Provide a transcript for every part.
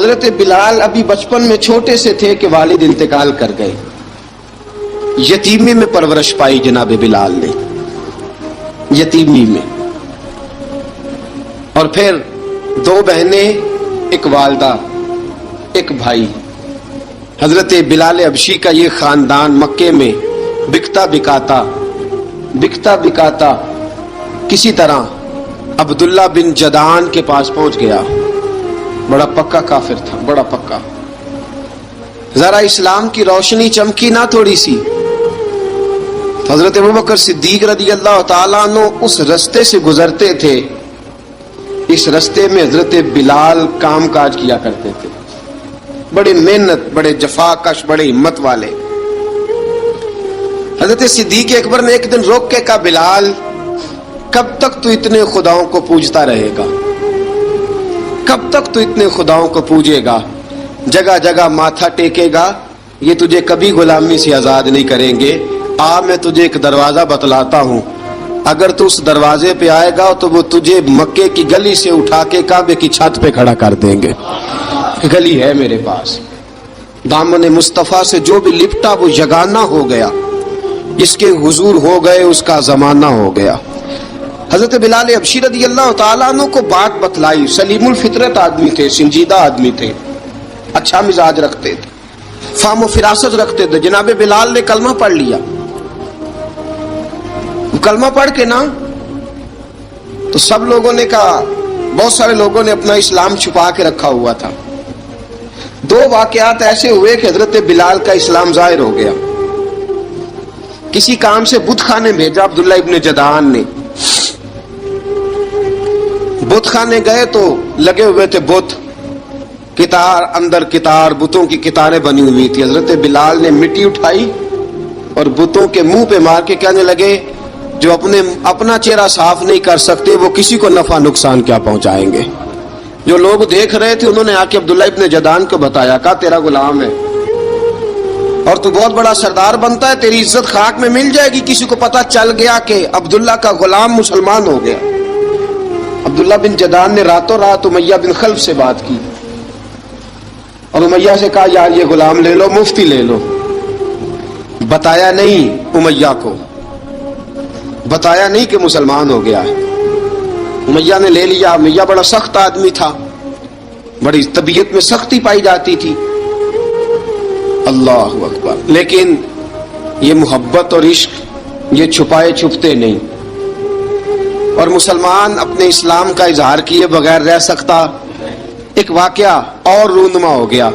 حضرت بلال ابھی بچپن میں چھوٹے سے تھے کہ والد انتقال کر گئے. یتیمی میں پرورش پائی جناب بلال نے، یتیمی میں. اور پھر 2 بہنیں، ایک والدہ، ایک بھائی. حضرت بلال حبشی کا یہ خاندان مکے میں بکتا بکاتا کسی طرح عبداللہ بن جدعان کے پاس پہنچ گیا. بڑا پکا کافر تھا، بڑا پکا. ذرا اسلام کی روشنی چمکی نہ تھوڑی سی، حضرت ابوبکر صدیق رضی اللہ تعالیٰ عنہ اس رستے سے گزرتے تھے. اس رستے میں حضرت بلال کام کاج کیا کرتے تھے، بڑے محنت، بڑے جفاکش، بڑے ہمت والے. حضرت صدیق اکبر نے ایک دن روک کے کہا، بلال کب تک تو اتنے خداؤں کو پوجتا رہے گا؟ کب تک تو اتنے خداؤں کو پوجے گا، جگہ جگہ ماتھا ٹیکے گا؟ یہ تجھے کبھی غلامی سے آزاد نہیں کریں گے. میں تجھے ایک دروازہ بتلاتا ہوں، اگر تو اس دروازے پہ آئے گا تو وہ تجھے مکے کی گلی سے اٹھا کے کعبے کی چھت پہ کھڑا کر دیں گے. گلی ہے میرے پاس. دامن مصطفیٰ سے جو بھی لپٹا وہ یگانہ ہو گیا، جس کے حضور ہو گئے اس کا زمانہ ہو گیا. حضرت بلال حبشی رضی اللہ تعالیٰ عنہ کو بات بتلائی. سلیم الفطرت آدمی تھے، سنجیدہ آدمی تھے، اچھا مزاج رکھتے تھے، فہم و فراست رکھتے تھے. جناب بلال نے کلمہ پڑھ لیا. کلمہ پڑھ کے نا تو سب لوگوں نے کہا، بہت سارے لوگوں نے اپنا اسلام چھپا کے رکھا ہوا تھا. 2 واقعات ایسے ہوئے کہ حضرت بلال کا اسلام ظاہر ہو گیا. کسی کام سے بت خانے بھیجا عبداللہ ابن جدعان نے. بت خانے گئے تو لگے ہوئے تھے بت، کتار اندر کتار، بتوں کی کتاریں بنی ہوئی تھی. حضرت بلال نے مٹی اٹھائی اور بتوں کے منہ پہ مار کے کہنے لگے، جو اپنا چہرہ صاف نہیں کر سکتے وہ کسی کو نفع نقصان کیا پہنچائیں گے. جو لوگ دیکھ رہے تھے انہوں نے آ کے عبداللہ ابن جدعان کو بتایا، کہا تیرا غلام ہے اور تو بہت بڑا سردار بنتا ہے، تیری عزت خاک میں مل جائے گی. کسی کو پتا چل گیا کہ عبداللہ کا غلام مسلمان ہو گیا. عبداللہ بن جدعان نے راتوں رات امیہ بن خلف سے بات کی اور امیہ سے کہا، یار یہ غلام لے لو، مفتی لے لو. بتایا نہیں امیہ کو، بتایا نہیں کہ مسلمان ہو گیا ہے. امیہ نے لے لیا. امیہ بڑا سخت آدمی تھا، بڑی طبیعت میں سختی پائی جاتی تھی. اللہ اکبر. لیکن یہ محبت اور عشق یہ چھپائے چھپتے نہیں، اور مسلمان اپنے اسلام کا اظہار کیے بغیر رہ سکتا. ایک واقعہ اور رونما ہو گیا.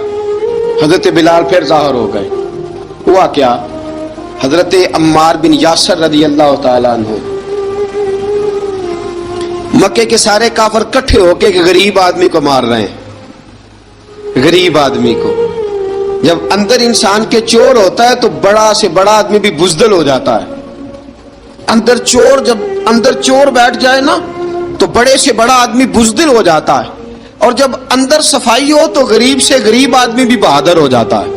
حضرت بلال پھر ظاہر ہو گئے. ہوا کیا؟ حضرت عمار بن یاسر رضی اللہ تعالیٰ عنہ، مکے کے سارے کافر کٹھے ہو کے ایک غریب آدمی کو مار رہے ہیں. غریب آدمی کو. جب اندر انسان کے چور ہوتا ہے تو بڑا سے بڑا آدمی بھی بزدل ہو جاتا ہے. جب اندر چور بیٹھ جائے نا تو بڑے سے بڑا آدمی بزدل ہو جاتا ہے، اور جب اندر صفائی ہو تو غریب سے غریب آدمی بھی بہادر ہو جاتا ہے.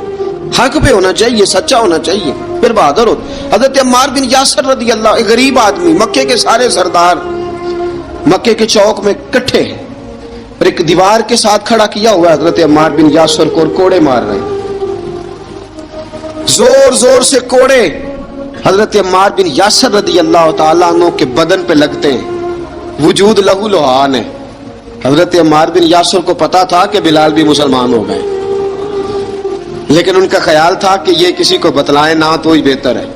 حق پہ ہونا چاہیے، سچا ہونا چاہیے، پھر بہادر ہو. حضرت عمار بن یاسر رضی اللہ، ایک غریب آدمی، مکے کے سارے سردار مکے کے چوک میں کٹھے ہیں اور ایک دیوار کے ساتھ کھڑا کیا ہوا ہے. حضرت عمار بن یاسر کو کوڑے مار رہے ہیں، زور زور سے کوڑے حضرت عمار بن یاسر رضی اللہ تعالیٰ عنہ کے بدن پہ لگتے ہیں. وجود لہو لہان ہے. حضرت عمار بن یاسر کو پتا تھا کہ بلال بھی مسلمان ہو گئے، لیکن ان کا خیال تھا کہ یہ کسی کو بتلائے نہ تو ہی بہتر ہے.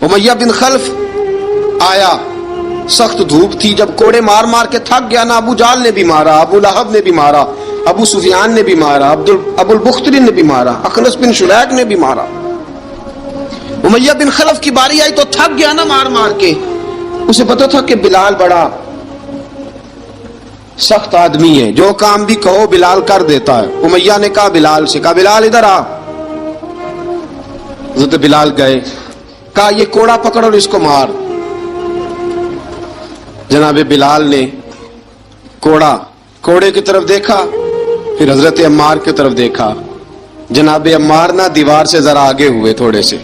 امیہ بن خلف آیا، سخت دھوپ تھی. جب کوڑے مار مار کے تھک گیا نا، ابو جال نے بھی مارا، ابو لہب نے بھی مارا، ابو سفیان نے بھی مارا، ابو البختری نے بھی مارا، اخنس بن شلیک نے بھی مارا. امیہ بن خلف کی باری آئی تو تھک گیا نا مار مار کے. اسے پتا تھا کہ بلال بڑا سخت آدمی ہے، جو کام بھی کہو بلال کر دیتا ہے. امیہ نے کہا بلال سے، کہا بلال ادھر آ. حضرت بلال گئے، کہا یہ کوڑا پکڑ اور اس کو مار. جناب بلال نے کوڑے کی طرف دیکھا، پھر حضرت عمار کی طرف دیکھا. جناب عمار نہ دیوار سے ذرا آگے ہوئے، تھوڑے سے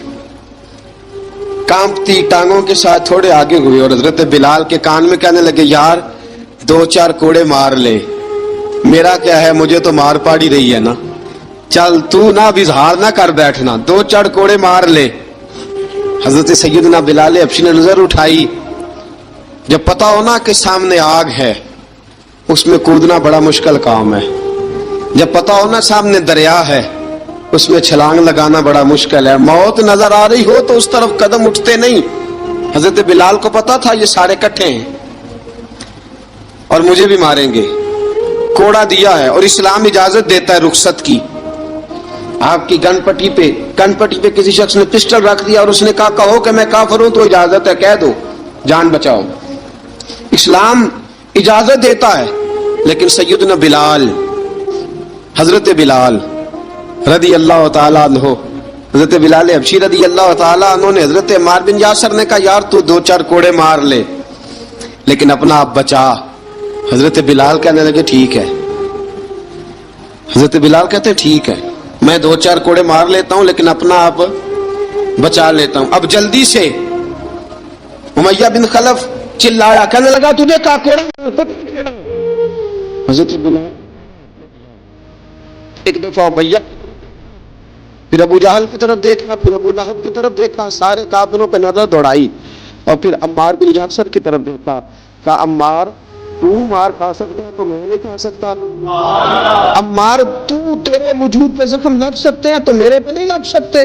کانپتی ٹانگوں کے ساتھ تھوڑے آگے ہوئے، اور حضرت بلال کے کان میں کہنے لگے، یار 2-4 کوڑے مار لے. میرا کیا ہے, مجھے تو مار پاڑی رہی ہے نا, چل تو نہ اب اظہار نہ کر بیٹھنا, دو چڑ کوڑے مار لے. حضرت سیدنا بلال حبشی نے نظر اٹھائی, جب پتا ہو نا کہ سامنے آگ ہے اس میں کودنا بڑا مشکل کام ہے, جب پتا ہو نا سامنے دریا ہے اس میں چھلانگ لگانا بڑا مشکل ہے, موت نظر آ رہی ہو تو اس طرف قدم اٹھتے نہیں. حضرت بلال کو پتا تھا یہ سارے کٹھے ہیں اور مجھے بھی ماریں گے, کوڑا دیا ہے اور اسلام اجازت دیتا ہے رخصت کی. آپ کی گن پٹی پہ کسی شخص نے پسٹل رکھ دیا اور اس نے کہا کہو کہ میں کافر ہوں تو اجازت ہے, کہہ دو, جان بچاؤ. اسلام اجازت دیتا ہے. لیکن سیدنا بلال, حضرت بلال رضی اللہ تعالیٰ عنہ, حضرت بلال حبشی رضی اللہ تعالیٰ عنہ نے حضرت عمار بن یاسر نے کہا یار تو دو چار کوڑے مار لے لیکن اپنا آپ بچا. حضرت بلال کہنے لگے ٹھیک ہے. حضرت بلال کہتے ٹھیک ہے, میں دو چار کوڑے مار لیتا ہوں لیکن اپنا آپ بچا لیتا ہوں. اب جلدی سے امیہ بن خلف چلایا, کہنے لگا تجھے کہا کوڑا. حضرت بلال ایک دفعہ امیہ, پھر ابو جہل کی طرف دیکھا, پھر ابو لہب کی طرف دیکھا, سارے کافروں پہ نظر دوڑائی اور پھر عمار بن یاسر کی طرف دیکھا. کہا عمار تو مار کھا سکتا ہے تو میں نہیں کھا سکتا. عمار تیرے وجود پہ زخم لگ سکتے ہیں تو میرے پہ نہیں لگ سکتے.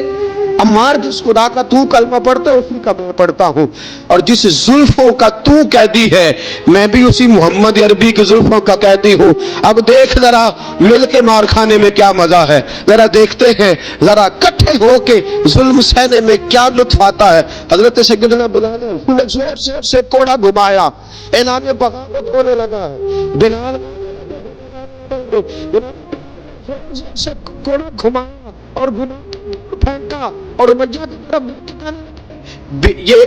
عمار جس خدا کا تو کلمہ پڑھتا ہے اسی کا میں پڑھتا ہوں, اور جس زلفوں کا تو قیدی ہے میں بھی اسی محمد عربی کی زلفوں کا قیدی ہوں. اب دیکھ ذرا مل کے مار کھانے میں کیا مزہ ہے, ذرا دیکھتے ہیں ذرا اکٹھے ہو کے ظلم سہنے میں کیا لطف آتا ہے. حضرت سیدنا بلال نے زور سے کوڑا گھمایا, اعلان بغاوت ہونے لگا ہے. بلال سے کوڑا گھمایا اور گناہ پھینکا اور امیہ کی طرف. یہ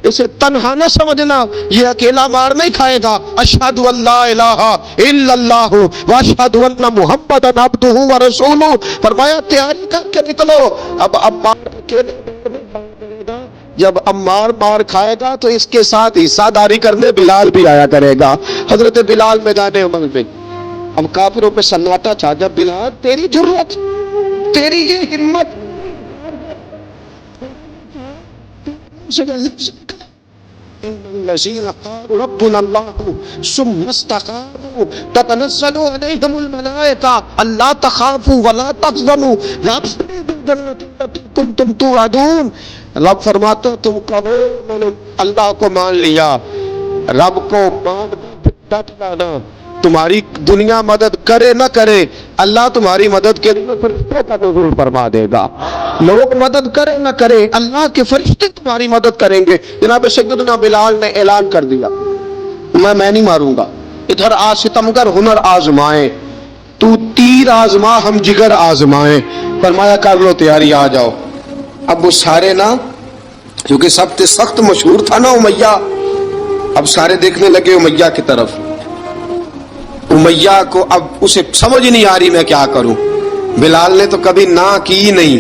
اسے تنہا نہ سمجھنا, یہ اکیلا مار نہیں کھائے گا. اشہد ان لا الہ الا اللہ واشہد ان محمدا عبدہ ورسولہ. فرمایا تیاری کر کے نکلو. اب عمار اکیلے کرے گا, جب عمار مار کھائے گا تو اس کے ساتھ حصہ داری کرنے بلال بھی آیا کرے گا. حضرت بلال میدان عمل میں, اب کافروں پہ سناٹا چھا. جب بلال تیری جرأت, تیری یہ ہمت, الذين قالوا ربنا الله ثم استقاموا تتنزل عليهم الملائكة ألا تخافوا ولا تحزنوا وابشروا بالجنة التي كنتم توعدون. رب فرماتے ہو تم کہو میں نے اللہ کو مان لیا, رب کو مان ڈٹ جانا. تمہاری دنیا مدد کرے نہ کرے اللہ تمہاری مدد کے لیے فرشتوں کا نزول فرما دے گا. لوگ مدد کرے نہ کرے اللہ کے فرشتے تمہاری مدد کریں گے. جناب سیدنا بلال نے اعلان کر دیا میں نہیں ماروں گا. ادھر آ ستمگر ہنر آزمائیں, تو تیر آزما ہم جگر آزمائیں. فرمایا کر لو تیاری, آ جاؤ. اب وہ سارے نا, کیونکہ سب سے سخت مشہور تھا نا امیہ, اب سارے دیکھنے لگے امیہ کی طرف. امیہ کو اب اسے سمجھ نہیں آ رہی میں کیا کروں. بلال نے تو کبھی نہ کی نہیں,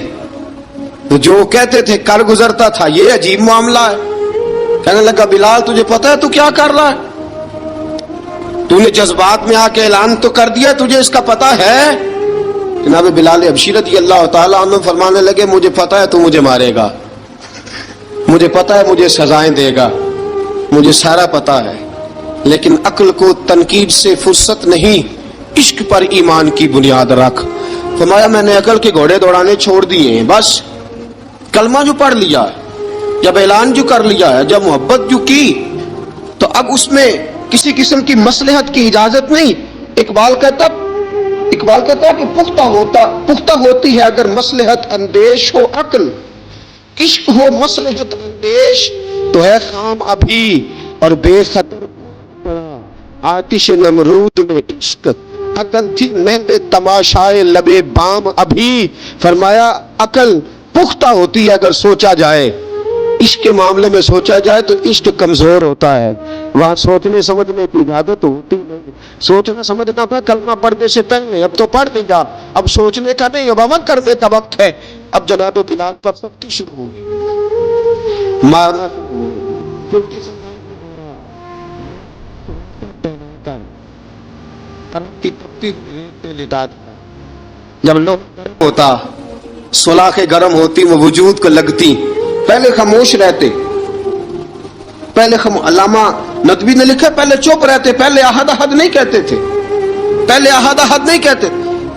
تو جو کہتے تھے کر گزرتا تھا. یہ عجیب معاملہ ہے. کہنے لگا بلال تجھے پتا ہے تو کیا کر رہا ہے, تو نے جذبات میں آ کے اعلان تو کر دیا, تجھے اس کا پتا ہے. جناب بلال حبشی رضی اللہ تعالیٰ عنہ فرمانے لگے مجھے پتا ہے تو مجھے مارے گا, مجھے پتا ہے مجھے سزائیں دے گا, مجھے سارا پتا ہے, لیکن عقل کو تنقید سے فرصت نہیں, عشق پر ایمان کی بنیاد رکھ. فرمایا میں نے عقل کے گھوڑے دوڑانے چھوڑ دیے ہیں, بس کلمہ جو پڑھ لیا ہے, جب اعلان جو کر لیا ہے, جب محبت جو کی تو اب اس میں کسی قسم کی مصلحت کی اجازت نہیں. اقبال کہتا کہ پختہ ہوتی ہے اگر مصلحت اندیش ہو عقل, عشق ہو مصلحت اندیش تو ہے خام ابھی اور بے خطر آتش نمرود میں عشق. عقل تھی محو تماشائے لبے بام ابھی. فرمایا عقل پختہ ہوتی ہے اگر سوچا جائے, عشق کے معاملے میں سوچا جائے تو عشق کمزور ہوتا ہے. وہاں سوچنے سمجھنے کی عادت ہوتی نہیں. سوچنا سمجھنا تھا کلمہ پڑھنے سے پہلے, اب تو پڑھ نہیں جا, اب سوچنے کا نہیں, اب عمل کرنے کا وقت ہے. اب جناب بلال پر سب کی شروع ہوگی مارنا. کی تپتی ہوئی لیٹا تھا. جب لوگ ہوتا سلاخیں گرم ہوتی وہ وجود کو لگتی. پہلے خاموش رہتے, پہلے علامہ ندوی نے لکھا پہلے چپ رہتے, پہلے احد احد نہیں کہتے تھے, پہلے احد احد نہیں کہتے.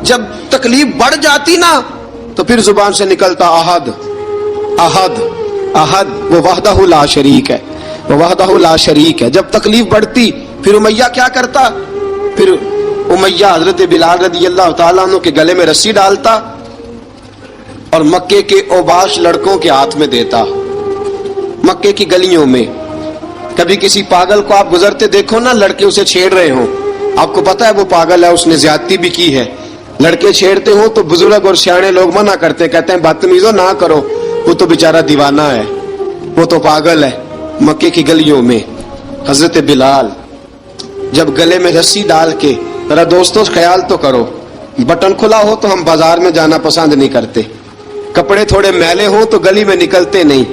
جب تکلیف بڑھ جاتی نا تو پھر زبان سے نکلتا احد احد احد. وہ وحدہ لا شریک ہے, وہ وحدہ لا شریک ہے. جب تکلیف بڑھتی پھر امیہ کیا کرتا, پھر امیہ حضرت بلال رضی اللہ تعالیٰ عنہ کے گلے میں رسی ڈالتا اور مکے کے اوباش لڑکوں کے ہاتھ میں دیتا. مکے کی گلیوں میں کبھی کسی پاگل کو آپ گزرتے دیکھو نا, لڑکے اسے چھیڑ رہے ہوں, آپ کو پتا ہے وہ پاگل ہے, اس نے زیادتی بھی کی ہے. لڑکے چھیڑتے ہوں تو بزرگ اور سیانے لوگ منع کرتے, کہتے ہیں بدتمیزوں نہ کرو, وہ تو بیچارہ دیوانہ ہے, وہ تو پاگل ہے. مکے کی گلیوں میں حضرت بلال جب گلے میں رسی ڈال کے, ذرا دوستوں خیال تو کرو, بٹن کھلا ہو تو ہم بازار میں جانا پسند نہیں کرتے, کپڑے تھوڑے میلے ہوں تو گلی میں نکلتے نہیں.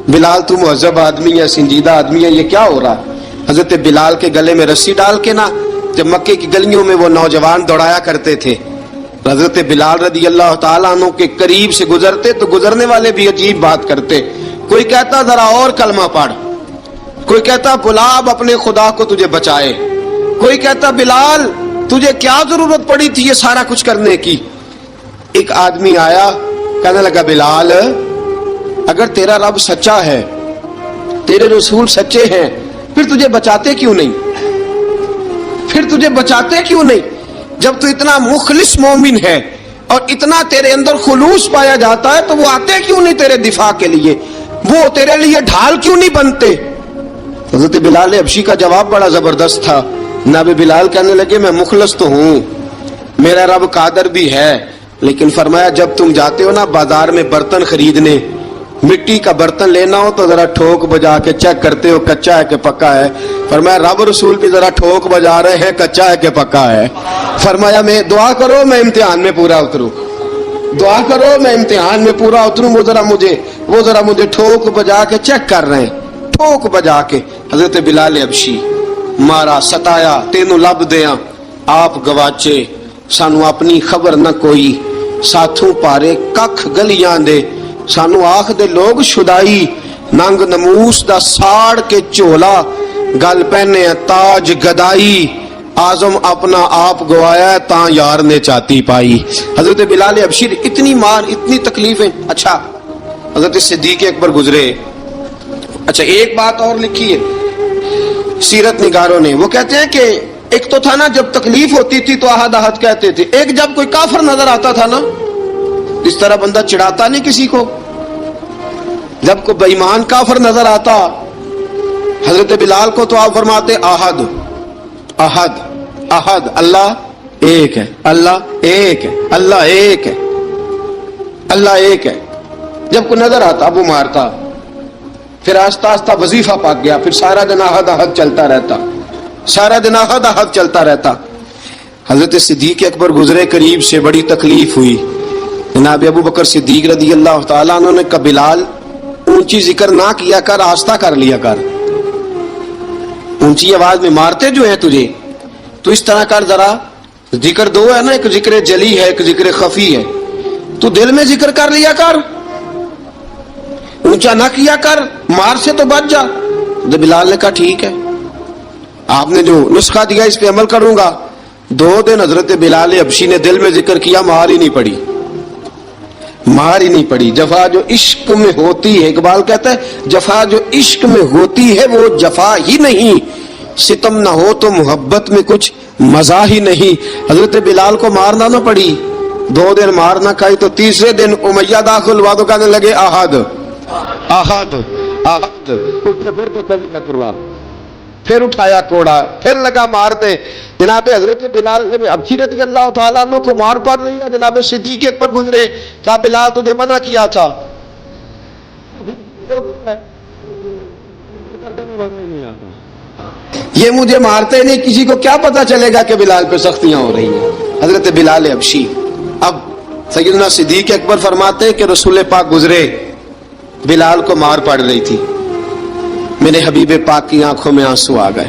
بلال تو مہذب آدمی ہے, سنجیدہ آدمی ہے, یہ کیا ہو رہا. حضرت بلال کے گلے میں رسی ڈال کے نا جب مکے کی گلیوں میں وہ نوجوان دوڑایا کرتے تھے, حضرت بلال رضی اللہ تعالیٰ عنہ کے قریب سے گزرتے تو گزرنے والے بھی عجیب بات کرتے. کوئی کہتا ذرا اور کلمہ پڑھ, کوئی کہتا بلا اب اپنے خدا کو تجھے بچائے, کوئی کہتا بلال تجھے کیا ضرورت پڑی تھی یہ سارا کچھ کرنے کی. ایک آدمی آیا کہنے لگا بلال اگر تیرا رب سچا ہے, تیرے رسول سچے ہیں, پھر تجھے بچاتے کیوں نہیں, پھر تجھے بچاتے کیوں نہیں. جب تو اتنا مخلص مومن ہے اور اتنا تیرے اندر خلوص پایا جاتا ہے تو وہ آتے کیوں نہیں تیرے دفاع کے لیے, وہ تیرے لیے ڈھال کیوں نہیں بنتے. حضرت بلال حبشی کا جواب بڑا زبردست تھا. جناب بلال کہنے لگے میں مخلص تو ہوں, میرا رب قادر بھی ہے, لیکن فرمایا جب تم جاتے ہو نا بازار میں برتن خریدنے, مٹی کا برتن لینا ہو تو ذرا ٹھوک بجا کے چیک کرتے ہو کچا ہے کہ پکا ہے. فرمایا رب رسول بھی ذرا ٹھوک بجا رہے ہیں کچا ہے کہ پکا ہے. فرمایا میں دعا کرو میں امتحان میں پورا اتروں, دعا کرو میں امتحان میں پورا اتروں. وہ ذرا مجھے ٹھوک بجا کے چیک کر رہے ہیں, ٹھوک بجا کے. حضرت بلال حبشی مارا ستایا تینوں لب دیاں آپ گواچے, سانو اپنی خبر نہ کوئی, ساتھوں پارے ککھ گلیاں دے, سانو آخ دے لوگ شدائی, ننگ نموس دا ساڑ کے چولا, گل پہنے تاج گدائی, آزم اپنا آپ گوایا تاں یار نے چاتی پائی. حضرت بلال حبشی اتنی مار اتنی تکلیفیں. اچھا حضرت صدیق اکبر گزرے. اچھا ایک بات اور لکھی ہے سیرت نگاروں نے, وہ کہتے ہیں کہ ایک تو تھا نا جب تکلیف ہوتی تھی تو احد احد کہتے تھے, ایک جب کوئی کافر نظر آتا تھا نا, اس طرح بندہ چڑھاتا نہیں کسی کو, جب کوئی بے ایمان کافر نظر آتا حضرت بلال کو تو آپ فرماتے احد احد احد, اللہ ایک ہے, اللہ ایک ہے, اللہ ایک ہے, اللہ ایک ہے. جب کوئی نظر آتا وہ مارتا, پھر آہستہ آہستہ وظیفہ پاک گیا, پھر سارا دن احد احد چلتا رہتا, سارا دن احد احد چلتا رہتا. حضرت صدیق اکبر گزرے قریب سے, بڑی تکلیف ہوئی. جناب ابو بکر صدیق رضی اللہ تعالیٰ عنہ نے کہا بلال اونچی ذکر نہ کیا کر, آہستہ کر لیا کر, اونچی آواز میں مارتے جو ہیں تجھے تو اس طرح کر, ذرا ذکر دو ہے نا, ایک ذکر جلی ہے ایک ذکر خفی ہے, تو دل میں ذکر کر لیا کر, اونچا نہ کیا کر, مار سے تو بچ جا. تو بلال نے کہا ٹھیک ہے, آپ نے جو نسخہ دیا اس پہ عمل کروں گا. 2 دن حضرت بلال حبشی نے دل میں ذکر کیا, مار ہی نہیں پڑی, مار ہی نہیں پڑی. جفا جو عشق میں ہوتی ہے, اقبال کہتا ہے جفا جو عشق میں ہوتی ہے وہ جفا ہی نہیں, ستم نہ ہو تو محبت میں کچھ مزہ ہی نہیں. حضرت بلال کو مارنا نہ پڑی, 2 دن مار نہ کھائی تو تیسرے دن امیہ داخل ہوا تو کہنے لگے احد احد احد, پھر اٹھایا کوڑا, پھر لگا مارتے. جناب حضرت بلال حبشی رضی اللہ تعالیٰ عنہ کو مار پڑ رہی ہے. جناب صدیق پر گزرے, کہا بلال تجھے منع کیا تھا, یہ مجھے مارتے نہیں, کسی کو کیا پتا چلے گا کہ بلال پہ سختیاں ہو رہی ہیں. حضرت بلال حبشی. اب سیدنا صدیق اکبر فرماتے کہ رسول پاک گزرے, بلال کو مار پڑ رہی تھی, میرے حبیب پاک کی آنکھوں میں آنسو آ گئے.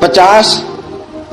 50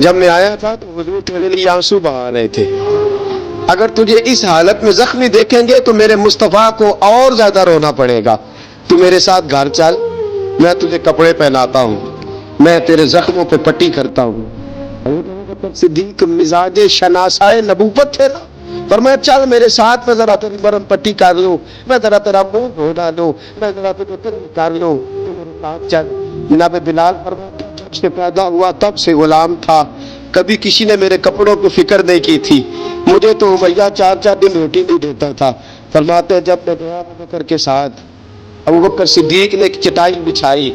جب میں آیا تھا تو حضور تیرے لیے آنسو بہا رہے تھے. اگر تجھے اس حالت میں زخمی دیکھیں گے تو میرے مصطفیٰ کو اور زیادہ رونا پڑے گا. تو میرے ساتھ گھر چل، میں تجھے کپڑے پہناتا ہوں، میں تیرے زخموں پہ پٹی کرتا ہوں. صدیق مزاج شناسائے نبوت تھے نا، فرمایا چل میرے ساتھ، میں ذرا تیری برم پٹی کر لوں، میں ذرا تیرا منہ دھو ڈالوں، میں ذرا تجھے کر لوں، تو میرے ساتھ چل. جناب بلال فرماتے جب سے پیدا ہوا تب سے غلام تھا، کبھی کسی نے میرے کپڑوں کو فکر نہیں کی تھی. مجھے تو بھیا 4 دن روٹی نہیں دیتا تھا. فرماتے جب میں گیا ابو بکر کے ساتھ، ابو بکر صدیق نے ایک چٹائی بچھائی،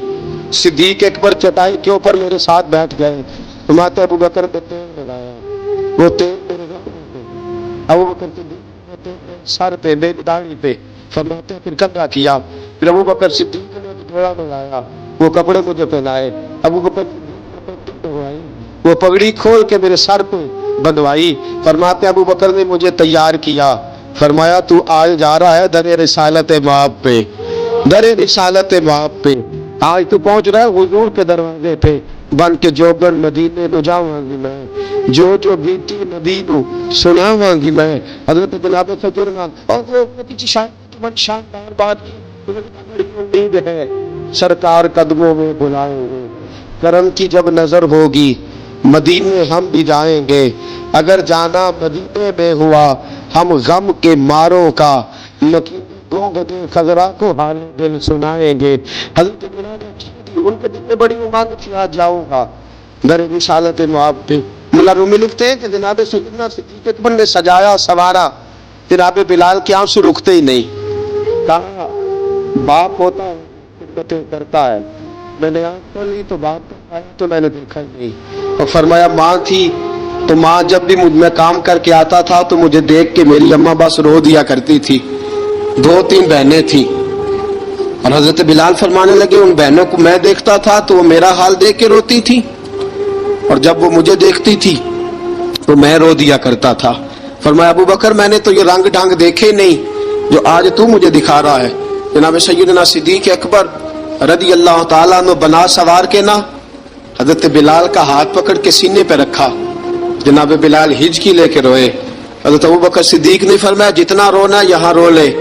صدیق اکبر چٹائی کے اوپر میرے ساتھ بیٹھ گئے. فرماتے ابو بکر نے تیل لگایا، وہ تیل میرے ابو بکر صدیق نے تیل سر پہ، میری داڑھی پہ. فرماتے پھر کنگھا کیا، پھر ابو بکر صدیق نے جوڑا لگایا، وہ کپڑے مجھے پہنائے. ابو بکر وہ پگڑی کھول کے میرے سر پہ بندھوائی. فرماتے ابو بکر نے مجھے تیار کیا، فرمایا تو آج جا رہا ہے در رسالت مآب پہ، در رسالت مآب پہ. آج تو پہنچ رہا ہے حضور کے دروازے پہ، بن کے جوگر مدینے نو جاواں گی میں، جو بیتی نبی نو سناواں گی میں. حضرت جناب سجرنا اور وہ کسی شاندار بات بڑی امید ہے، سرکار قدموں میں بلائیں گے. کرم کی جب نظر ہوگی مدینے ہم بھی جائیں گے، اگر جانا مدینے میں ہوا ہم غم کے ماروں کا خزرا کو حال دل سنائیں گے. حضرت ان کے دل میں بڑی امنگ تھی، آج جاؤں گا در رسالت مآب پہ. ملا رومی لکھتے ہیں کہ جناب سیدنا صدیق اکبر نے سجایا سوارا، جناب بلال کے آنسو رکتے ہی نہیں. کہا باپ ہوتا ہے خدمتیں کرتا ہے، میں نے آنکھ کھولی تو باپ آیا تو میں نے دیکھا ہی نہیں. اور فرمایا ماں تھی تو ماں جب بھی میں کام کر کے آتا تھا تو مجھے دیکھ کے میری اماں بس رو دیا کرتی تھی. 2-3 بہنیں تھیں، اور حضرت بلال فرمانے لگے ان بہنوں کو میں دیکھتا تھا تو وہ میرا حال دیکھ کے روتی تھی، اور جب وہ مجھے دیکھتی تھی تو میں رو دیا کرتا تھا. فرمایا ابو بکر میں نے تو یہ رنگ ڈھنگ دیکھے نہیں جو آج تو مجھے دکھا رہا ہے. جناب سیدنا صدیق اکبر رضی اللہ تعالیٰ عنہ بنا سوار کے نا حضرت بلال کا ہاتھ پکڑ کے سینے پہ رکھا. جناب بلال ہجکی لے کے روئے. حضرت ابو بکر صدیق نے فرمایا جتنا رونا یہاں رو لے،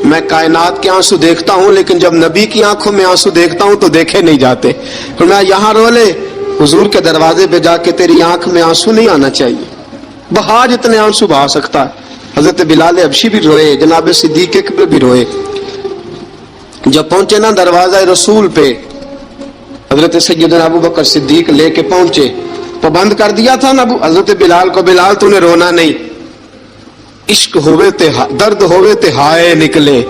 میں کائنات کے آنسو دیکھتا ہوں لیکن جب نبی کی آنکھوں میں آنسو دیکھتا ہوں تو دیکھے نہیں جاتے. فرمایا یہاں رو لے، حضور کے دروازے پہ جا کے تیری آنکھ میں آنسو نہیں آنا چاہیے، بہا جتنے آنسو بہا سکتا ہے. حضرت بلال حبشی بھی روئے، جناب صدیق اکبر بھی روئے. جب پہنچے نا دروازہ رسول پہ، حضرت سیدنا ابو بکر صدیق لے کے پہنچے تو بند کر دیا تھا نا حضرت بلال کو، بلال تو نے رونا نہیں، عشق ہوئے تے درد ہوئے تے ہائے نکلے،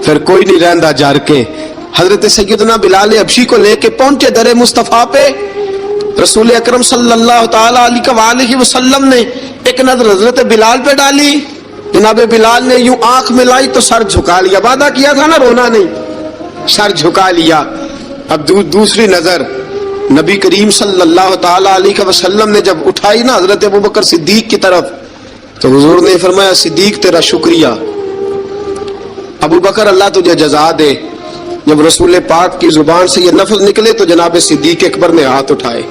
پھر کوئی نہیں رہندا جار کے. حضرت سیدنا بلال حبشی کو لے کے پہنچے در مصطفیٰ پہ. رسول اکرم صلی اللہ تعالی علیہ وسلم نے ایک نظر حضرت بلال پہ ڈالی. جناب بلال نے یوں آنکھ ملائی تو سر جھکا لیا، وعدہ کیا تھا نا رونا نہیں، سر جھکا لیا. اب دوسری نظر نبی کریم صلی اللہ تعالی علیہ وسلم نے جب اٹھائی نا حضرت ابو بکر صدیق کی طرف تو حضور نے فرمایا صدیق تیرا شکریہ، ابو بکر اللہ تجھے جزا دے. جب رسول پاک کی زبان سے یہ لفظ نکلے تو جناب صدیق اکبر نے ہاتھ اٹھائے،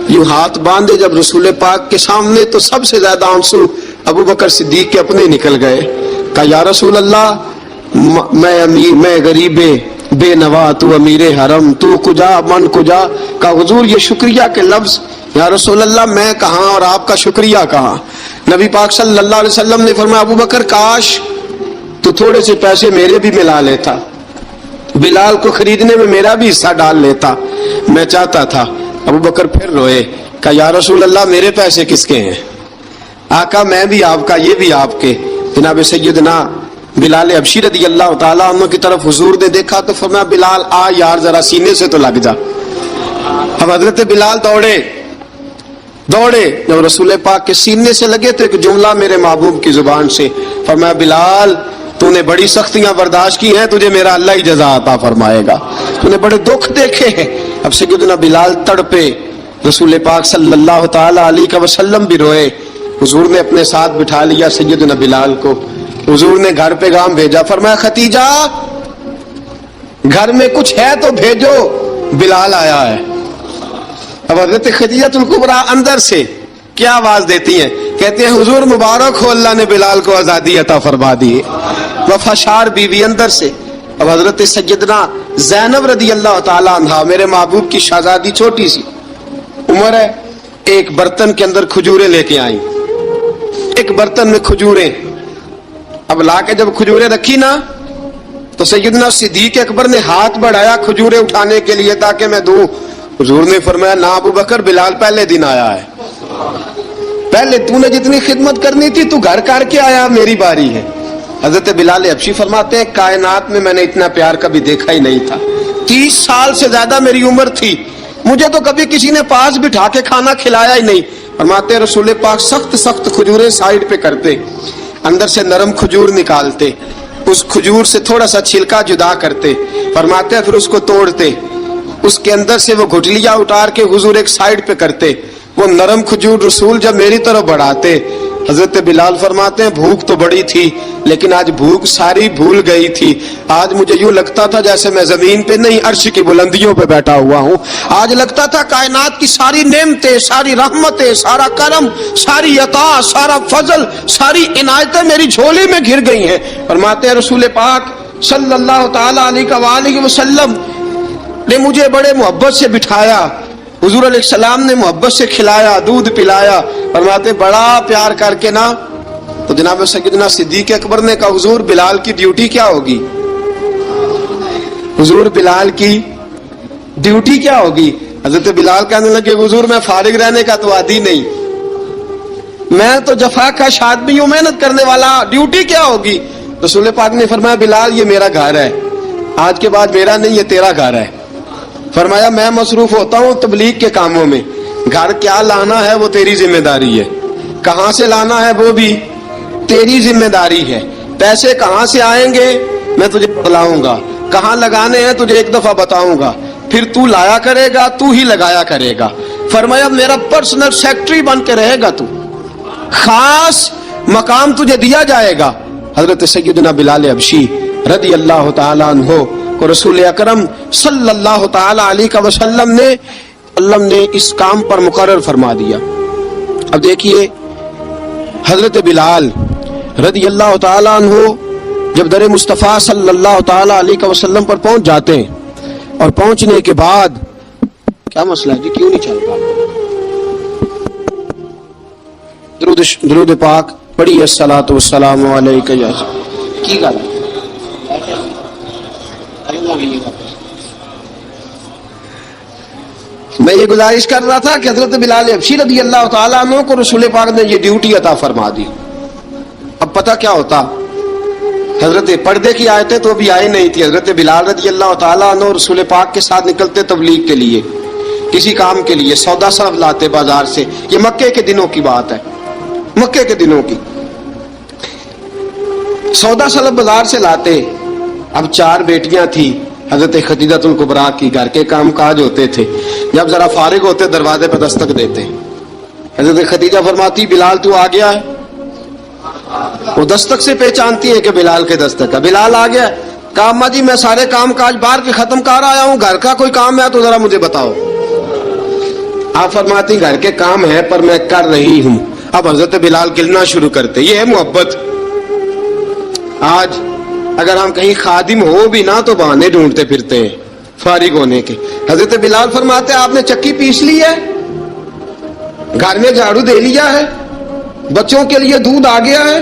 یوں ہاتھ باندھے جب رسول پاک کے سامنے تو سب سے زیادہ آنسو ابو بکر صدیق کے اپنے نکل گئے. کہا یا رسول اللہ میں غریب بے نوا، تو امیر حرم، تو کجا من کجا. کہا حضور یہ شکریہ کے لفظ، یا رسول اللہ میں کہاں اور آپ کا شکریہ کہاں. نبی پاک صلی اللہ علیہ وسلم نے فرمایا ابو بکر کاش تو تھوڑے سے پیسے میرے بھی ملا لیتا، بلال کو خریدنے میں میرا بھی حصہ ڈال لیتا، میں چاہتا تھا. ابو بکر پھر روئے. کہا یا رسول اللہ میرے پیسے کس کے ہیں؟ آقا میں بھی آپ کا، یہ بھی آپ کے. جناب سیدنا بلال حبشی رضی اللہ تعالیٰ عنہ کی طرف حضور نے دیکھا تو فرمایا بلال آ یار ذرا سینے سے تو لگ جا. اب حضرت بلال دوڑے. جب رسول پاک کے سینے سے لگے تو ایک جملہ میرے محبوب کی زبان سے، فرمایا بلال تو نے بڑی سختیاں برداشت کی ہیں، تجھے میرا اللہ ہی جزا عطا فرمائے گا، تو نے بڑے دکھ دیکھے ہیں. اب سیدنا بلال تڑپے، رسول پاک صلی اللہ تعالی علیہ وسلم بھی روئے. حضور نے اپنے ساتھ بٹھا لیا سیدنا بلال کو. حضور نے گھر پیغام بھیجا، فرمایا ختیجہ گھر میں کچھ ہے تو بھیجو، بلال آیا ہے. اب حضرت خدیجۃ الکبریٰ اندر سے کیا آواز دیتی ہیں؟ کہتے ہیں حضور مبارک ہو، اللہ نے بلال کو آزادی عطا فرما دی. وفاشار بیوی اندر سے. اب حضرت سیدنا زینب رضی اللہ تعالی عنہا، میرے محبوب کی شہزادی، چھوٹی سی عمر ہے، ایک برتن کے اندر کھجوریں لے کے آئیں. ایک برتن میں کھجوریں. اب لا کے جب کھجوریں رکھی نا تو سیدنا صدیق اکبر نے ہاتھ بڑھایا کھجوریں اٹھانے کے لیے تاکہ میں دوں. حضور نے فرمایا نہ ابو بکر، بلال پہلے دن آیا ہے، پہلے تو نے جتنی خدمت کرنی تھی تو گھر کر کے آیا، میری باری ہے. حضرت بلال حبشی فرماتے ہیں کائنات میں میں نے اتنا پیار کبھی دیکھا ہی نہیں تھا. 30 سال سے زیادہ میری عمر تھی، مجھے تو کبھی کسی نے پاس بٹھا کے کھانا کھلایا ہی نہیں. فرماتے رسول پاک سخت سخت کھجوریں سائڈ پہ کرتے، اندر سے نرم کھجور نکالتے، اس کھجور سے تھوڑا سا چھلکا جدا کرتے. فرماتے پھر اس کو توڑتے، اس کے اندر سے وہ گھٹلیاں اتار کے حضور ایک سائڈ پہ کرتے. وہ نرم کھجور رسول جب میری طرف بڑھاتے، حضرت بلال فرماتے ہیں بھوک تو بڑی تھی لیکن آج بھوک ساری بھول گئی تھی. آج مجھے یوں لگتا تھا جیسے میں زمین پہ نہیں عرش کی بلندیوں پہ بیٹھا ہوا ہوں. آج لگتا تھا کائنات کی ساری نعمتیں، ساری رحمتیں، سارا کرم، ساری عطا، سارا فضل، ساری عنایتیں میری جھولی میں گھر گئی ہیں. فرماتے ہیں رسول پاک صلی اللہ تعالی علیہ وآلہ وسلم نے مجھے بڑے محبت سے بٹھایا، حضور علیہ السلام نے محبت سے کھلایا، دودھ پلایا. فرماتے بڑا پیار کر کے نا تو جناب سیدنا صدیق اکبر نے کہا حضور بلال کی ڈیوٹی کیا ہوگی؟ حضور بلال کی ڈیوٹی کیا ہوگی؟ حضرت بلال کہنے لگے حضور میں فارغ رہنے کا تو عادی نہیں، میں تو جفا کش آدمی ہوں، محنت کرنے والا، ڈیوٹی کیا ہوگی؟ رسول پاک نے فرمایا بلال یہ میرا گھر ہے، آج کے بعد میرا نہیں یہ تیرا گھر ہے. فرمایا میں مصروف ہوتا ہوں تبلیغ کے کاموں میں، گھر کیا لانا ہے وہ تیری ذمہ داری ہے، کہاں سے لانا ہے وہ بھی تیری ذمہ داری ہے، پیسے کہاں سے آئیں گے میں تجھے بتلاؤں گا، کہاں لگانے ہیں تجھے ایک دفعہ بتاؤں گا، پھر تو لایا کرے گا، تو ہی لگایا کرے گا. فرمایا میرا پرسنل سیکٹری بن کے رہے گا، تو خاص مقام تجھے دیا جائے گا. حضرت سیدنا بلال حبشی رضی اللہ تعالیٰ عنہ کو رسول اکرم صلی اللہ تعالی علیہ وسلم نے اس کام پر مقرر فرما دیا. اب دیکھیے حضرت بلال رضی اللہ تعالیٰ عنہ جب در مصطفیٰ صلی اللہ تعالی علیہ وسلم پر پہنچ جاتے ہیں اور پہنچنے کے بعد کیا مسئلہ ہے جی، کیوں نہیں چل رہا؟ درود پاک پڑھی الصلاۃ والسلام علیک یا کی گل میں یہ گزارش کر رہا تھا کہ حضرت بلال حبشی رضی اللہ تعالیٰ عنہ کو رسول پاک نے یہ ڈیوٹی عطا فرما دی. اب پتہ کیا ہوتا، حضرت پردے کی آیتیں تو ابھی آئی نہیں تھی. حضرت بلال رضی اللہ تعالیٰ عنہ رسول پاک کے ساتھ نکلتے تبلیغ کے لیے، کسی کام کے لیے، سودا صرف لاتے بازار سے. یہ مکے کے دنوں کی بات ہے، مکے کے دنوں کی. سودا صرف بازار سے لاتے. اب 4 بیٹیاں تھی حضرت خدیجۃ الکبریٰ کی، گھر کے کام کاج ہوتے تھے، جب ذرا فارغ ہوتے دروازے پہ دستک دیتے. حضرت خدیجہ فرماتی بلال تو آ گیا ہے. وہ دستک سے پہچانتی ہے کہ بلال کے دستک ہے. بلال آ گیا. کہا اماں جی میں سارے کام کاج باہر کے ختم کر آیا ہوں، گھر کا کوئی کام ہے تو ذرا مجھے بتاؤ. آپ فرماتی گھر کے کام ہے پر میں کر رہی ہوں. اب حضرت بلال گلنا شروع کرتے. یہ ہے محبت. آج اگر ہم کہیں خادم ہو بھی نہ تو بہانے ڈھونڈتے پھرتے ہیں فارغ ہونے کے. حضرت بلال فرماتے آپ نے چکی پیس لی ہے، گھر میں جھاڑو دے لیا ہے، بچوں کے لیے دودھ آ گیا ہے،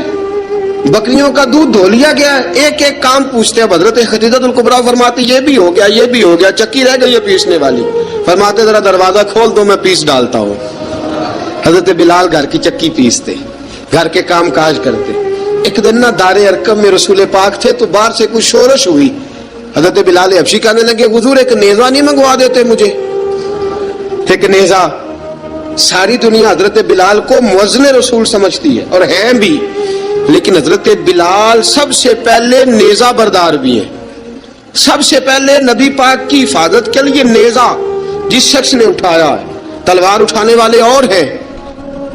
بکریوں کا دودھ دھو لیا گیا ہے، ایک ایک کام پوچھتے. اب حضرت خدیجۃ الکبریٰ فرماتی یہ بھی ہو گیا، یہ بھی ہو گیا، چکی رہ گئی ہے پیسنے والی. فرماتے ذرا دروازہ کھول دو میں پیس ڈالتا ہوں. حضرت بلال گھر کی چکی پیستے، گھر کے کام کاج کرتے. ایک دن نہ دار ارقم میں رسول پاک تھے تو باہر سے کچھ شورش ہوئی. حضرت بلال حبشی کہنے لگے حضور ایک نیزہ نہیں منگوا دیتے مجھے؟ ایک نیزہ. ساری دنیا حضرت بلال کو مؤذن رسول سمجھتی ہے اور ہیں بھی، لیکن حضرت بلال سب سے پہلے نیزہ بردار بھی ہیں. سب سے پہلے نبی پاک کی حفاظت کے لیے نیزہ جس شخص نے اٹھایا ہے، تلوار اٹھانے والے اور ہیں،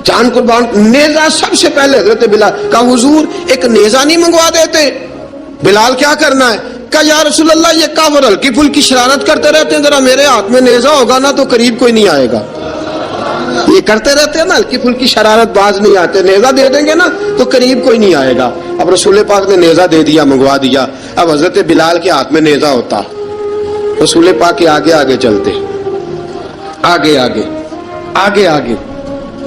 جان قربان. نیزہ سب سے پہلے حضرت بلال. کہا حضور ایک نیزہ نہیں منگوا دیتے؟ بلال کیا کرنا ہے؟ کہا یا رسول اللہ یہ کافر ہلکی پھلکی شرارت کرتے رہتے ہیں، ذرا میرے ہاتھ میں نیزہ ہوگا نا تو قریب کوئی نہیں آئے گا. یہ کرتے رہتے ہیں نا, ہلکی پھلکی شرارت باز نہیں آتے. نیزہ دے دیں گے نا تو قریب کوئی نہیں آئے گا. اب رسول پاک نے نیزہ دے دیا, منگوا دیا. اب حضرت بلال کے ہاتھ میں نیزہ ہوتا, رسول پاک کے آگے آگے چلتے, آگے آگے آگے آگے.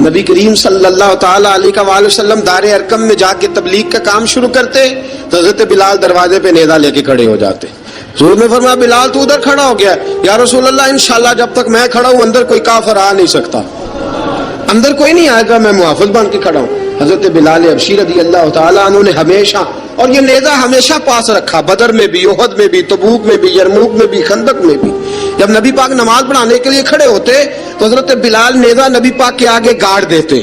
نبی کریم صلی اللہ تعالی علیہ وآلہ وسلم دار ارقم میں جا کے تبلیغ کا کام شروع کرتے تو حضرت بلال دروازے پہ نیزہ لے کے کھڑے ہو جاتے. حضور نے فرمایا بلال تو ادھر کھڑا ہو گیا. یا رسول اللہ انشاءاللہ جب تک میں کھڑا ہوں اندر کوئی کافر آ نہیں سکتا, اندر کوئی نہیں آئے گا, میں محافظ بن کے کھڑا ہوں. حضرت بلال حبشی رضی اللہ تعالیٰ عنہ نے ہمیشہ, اور یہ نیزہ ہمیشہ پاس رکھا, بدر میں بھی, احد میں بھی, تبوک میں بھی, یرموک میں بھی, خندق میں بھی. جب نبی پاک نماز پڑھانے کے لیے کھڑے ہوتے تو حضرت بلال نیزہ نبی پاک کے آگے گاڑ دیتے.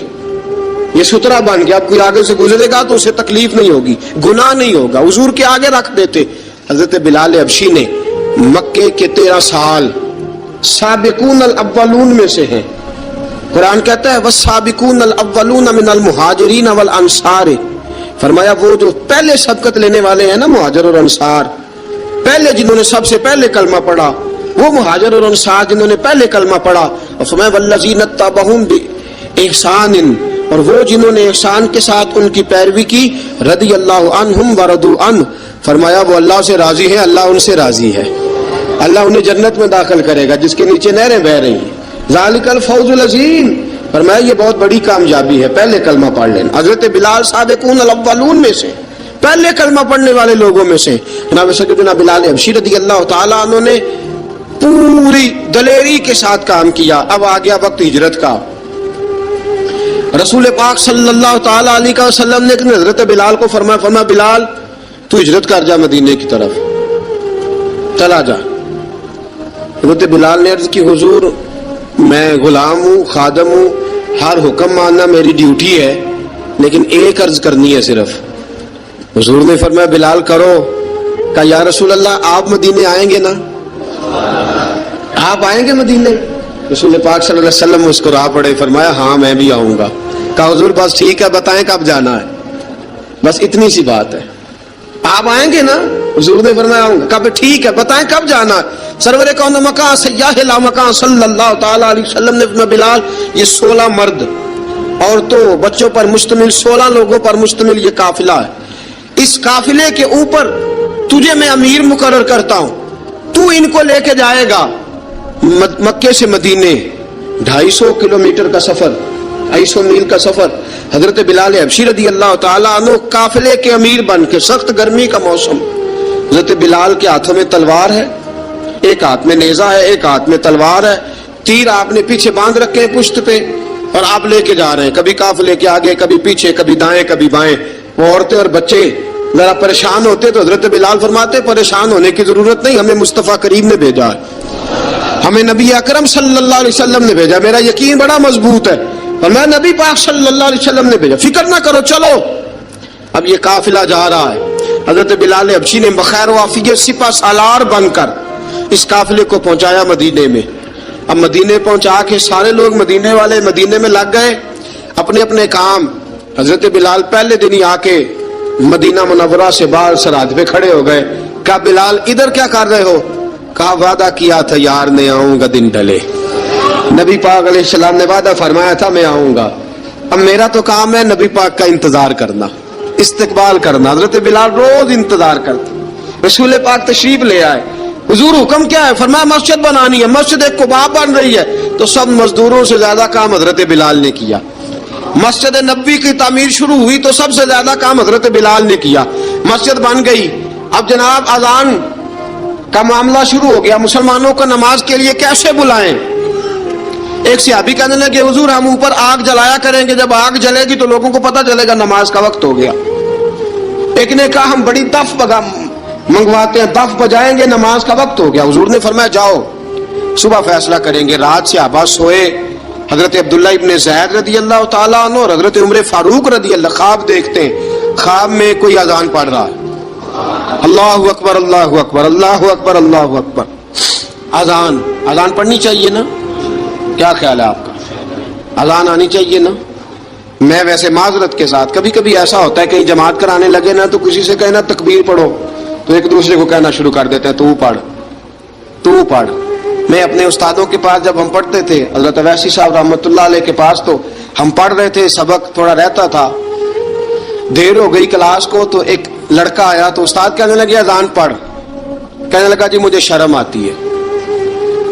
یہ سترا بن گیا, اب کوئی آگے سے گزرے گا تو اسے تکلیف نہیں ہوگی, گناہ نہیں ہوگا, حضور کے آگے رکھ دیتے. حضرت بلال حبشی نے مکے کے 13 سال سابقون الاولون میں سے ہیں. قرآن کہتا ہے والسابقون الاولون من المہاجرین والانصار, فرمایا وہ جو پہلے سبقت لینے والے ہیں نا مہاجر اور انصار, پہلے جنہوں نے سب سے پہلے کلمہ پڑھا وہ مہاجر اور انصار جنہوں نے پہلے کلمہ پڑھا. اور فرمایا والذین اتبعوہم باحسان, اور وہ جنہوں نے احسان کے ساتھ ان کی پیروی کی, رضی اللہ عنہم ورضوا عنہ, فرمایا وہ اللہ سے راضی ہے, اللہ ان سے راضی ہے, اللہ انہیں جنت میں داخل کرے گا جس کے نیچے نہریں بہ رہی ہیں. ذالک الفوز العظیم, فرمایا یہ بہت بڑی کامیابی ہے پہلے کلمہ پڑھ لینا. حضرت بلال سابقون الاولون میں سے, پہلے کلمہ پڑھنے والے لوگوں میں سے. جناب سیدنا بلال حبشی رضی اللہ تعالیٰ عنہ نے پوری دلیری کے ساتھ کام کیا. اب آ گیا وقت ہجرت کا. رسول پاک صلی اللہ تعالیٰ علیہ وسلم نے حضرت بلال کو فرمایا بلال تو ہجرت کر جا مدینے کی طرف, چلا جا. حضرت بلال نے عرض کی حضور میں غلام ہوں, خادم ہوں, ہر حکم ماننا میری ڈیوٹی ہے, لیکن ایک عرض کرنی ہے صرف. حضور نے فرمایا بلال کرو. کہا یا رسول اللہ آپ مدینے آئیں گے نا, آپ آئیں گے مدینے؟ رسول پاک صلی اللہ علیہ وسلم مسکرا پڑے, فرمایا ہاں میں بھی آؤں گا. کہا حضور بس ٹھیک ہے, بتائیں کب جانا ہے, بس اتنی سی بات ہے, آپ آئیں گے نا؟ حضور نے فرمایا آؤں گا. کہا ٹھیک ہے بتائیں کب جانا ہے. سرور کون مکان سیاح لا مکان صلی اللہ تعالی علیہ وسلم نے فرمایا بلال یہ 16 مرد عورتوں بچوں پر مشتمل 16 لوگوں پر مشتمل یہ قافلہ ہے. اس قافلے کے اوپر تجھے میں امیر مقرر کرتا ہوں, تو ان کو لے کے جائے گا مکے سے مدینے 250 کلومیٹر کا سفر, 250 میل کا سفر. حضرت بلال حبشی رضی اللہ تعالیٰ عنہ قافلے کے امیر بن کے, سخت گرمی کا موسم, حضرت بلال کے ہاتھوں میں تلوار ہے, ایک ہاتھ میں نیزہ ہے, ایک ہاتھ میں تلوار ہے, تیر آپ نے پیچھے باندھ رکھے ہیں پشت پہ, اور آپ لے کے جا رہے ہیں, کبھی قافلے کے آگے, کبھی پیچھے, کبھی دائیں کبھی بائیں. وہ عورتیں اور بچے ذرا پریشان ہوتے تو حضرت بلال فرماتے پریشان ہونے کی ضرورت نہیں, ہمیں مصطفیٰ کریم نے بھیجا ہے, ہمیں نبی اکرم صلی اللہ علیہ وسلم نے بھیجا, میرا یقین بڑا مضبوط ہے, اور میں نبی پاک صلی اللہ علیہ وسلم نے بھیجا, فکر نہ کرو چلو. اب یہ قافلہ جا رہا ہے. حضرت بلال حبشی نے بخیر و عافیت سپہ سالار بن کر اس قافلے کو پہنچایا مدینے میں. اب مدینے پہنچا کے سارے لوگ مدینے والے مدینے میں لگ گئے اپنے اپنے کام. حضرت بلال پہلے دن ہی آ کے مدینہ منورہ سے باہر سرحد پہ کھڑے ہو گئے. کہا بلال ادھر کیا کر رہے ہو؟ کہا وعدہ کیا تھا یار نے آؤں گا دن ڈھلے, نبی پاک علیہ السلام نے وعدہ فرمایا تھا میں آؤں گا. اب میرا تو کام ہے نبی پاک کا انتظار کرنا, استقبال کرنا. حضرت بلال روز انتظار کرتے, رسول پاک تشریف لے آئے, حضور حکم کیا ہے؟ فرمایا مسجد بنانی ہے, مسجد ایک قباء بن رہی ہے. تو سب مزدوروں سے زیادہ کام حضرت بلال نے کیا. مسجد نبوی کی تعمیر شروع ہوئی تو سب سے زیادہ کام حضرت بلال نے کیا. مسجد بن گئی. اب جناب اذان کا معاملہ شروع ہو گیا, مسلمانوں کو نماز کے لیے کیسے بلائیں؟ ایک صحابی کہنے لگے حضور ہم اوپر آگ جلایا کریں گے, جب آگ جلے گی تو لوگوں کو پتہ چلے گا نماز کا وقت ہو گیا. ایک نے کہا ہم بڑی دف منگواتے ہیں, دف بجائیں گے, نماز کا وقت ہو گیا. حضور نے فرمایا جاؤ صبح فیصلہ کریں گے. رات سے صحابہ سوئے. حضرت عبداللہ ابن زید رضی اللہ تعالیٰ عنہ اور حضرت عمر فاروق رضی اللہ خواب دیکھتے ہیں, خواب میں کوئی اذان پڑھ رہا ہے, اللہ اکبر اللہ اکبر اللہ اکبر اللہ اکبر. اذان پڑھنی چاہیے نا, کیا خیال ہے آپ کا؟ اذان آنی چاہیے نا. میں ویسے معذرت کے ساتھ کبھی کبھی ایسا ہوتا ہے کہیں جماعت کرانے لگے نا تو کسی سے کہنا تکبیر پڑھو تو ایک دوسرے کو کہنا شروع کر دیتے ہیں تو پڑھ. میں اپنے استادوں کے پاس جب ہم پڑھتے تھے حضرت ویسی صاحب رحمتہ علیہ کے پاس، تو ہم پڑھ رہے تھے، سبق تھوڑا رہتا تھا، دیر ہو گئی کلاس کو، تو ایک لڑکا آیا تو استاد کہنے لگے اذان پڑھ. کہنے لگا جی مجھے شرم آتی ہے.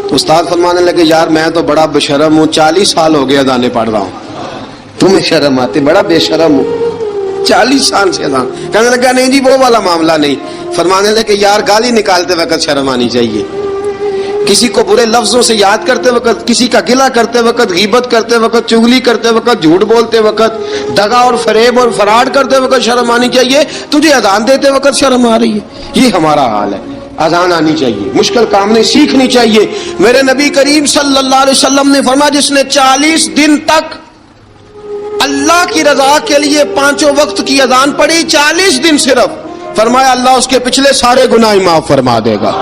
تو استاد فرمانے لگے یار میں تو بڑا بے شرم ہوں، 40 سال ہو گئے اذانیں پڑھ رہا ہوں، تمہیں شرم آتی؟ بڑا بے شرم ہوں، 40 سال سے اذان. کہنے لگا نہیں جی وہ والا معاملہ نہیں. فرمانے لگے یار گالی نکالتے وقت شرم آنی چاہیے، کسی کو برے لفظوں سے یاد کرتے وقت، کسی کا گلہ کرتے وقت، غیبت کرتے وقت، چغلی کرتے وقت، جھوٹ بولتے وقت، دغا اور فریب اور فراڈ کرتے وقت شرم آنی چاہیے. تجھے اذان دیتے وقت شرم آ رہی ہے؟ یہ ہمارا حال ہے. اذان آنی چاہیے، مشکل کام نہیں، سیکھنی چاہیے. میرے نبی کریم صلی اللہ علیہ وسلم نے فرمایا جس نے 40 دن تک اللہ کی رضا کے لیے 5 وقت کی اذان پڑھی، 40 دن صرف، فرمایا اللہ اس کے پچھلے سارے گناہ معاف فرما دے گا.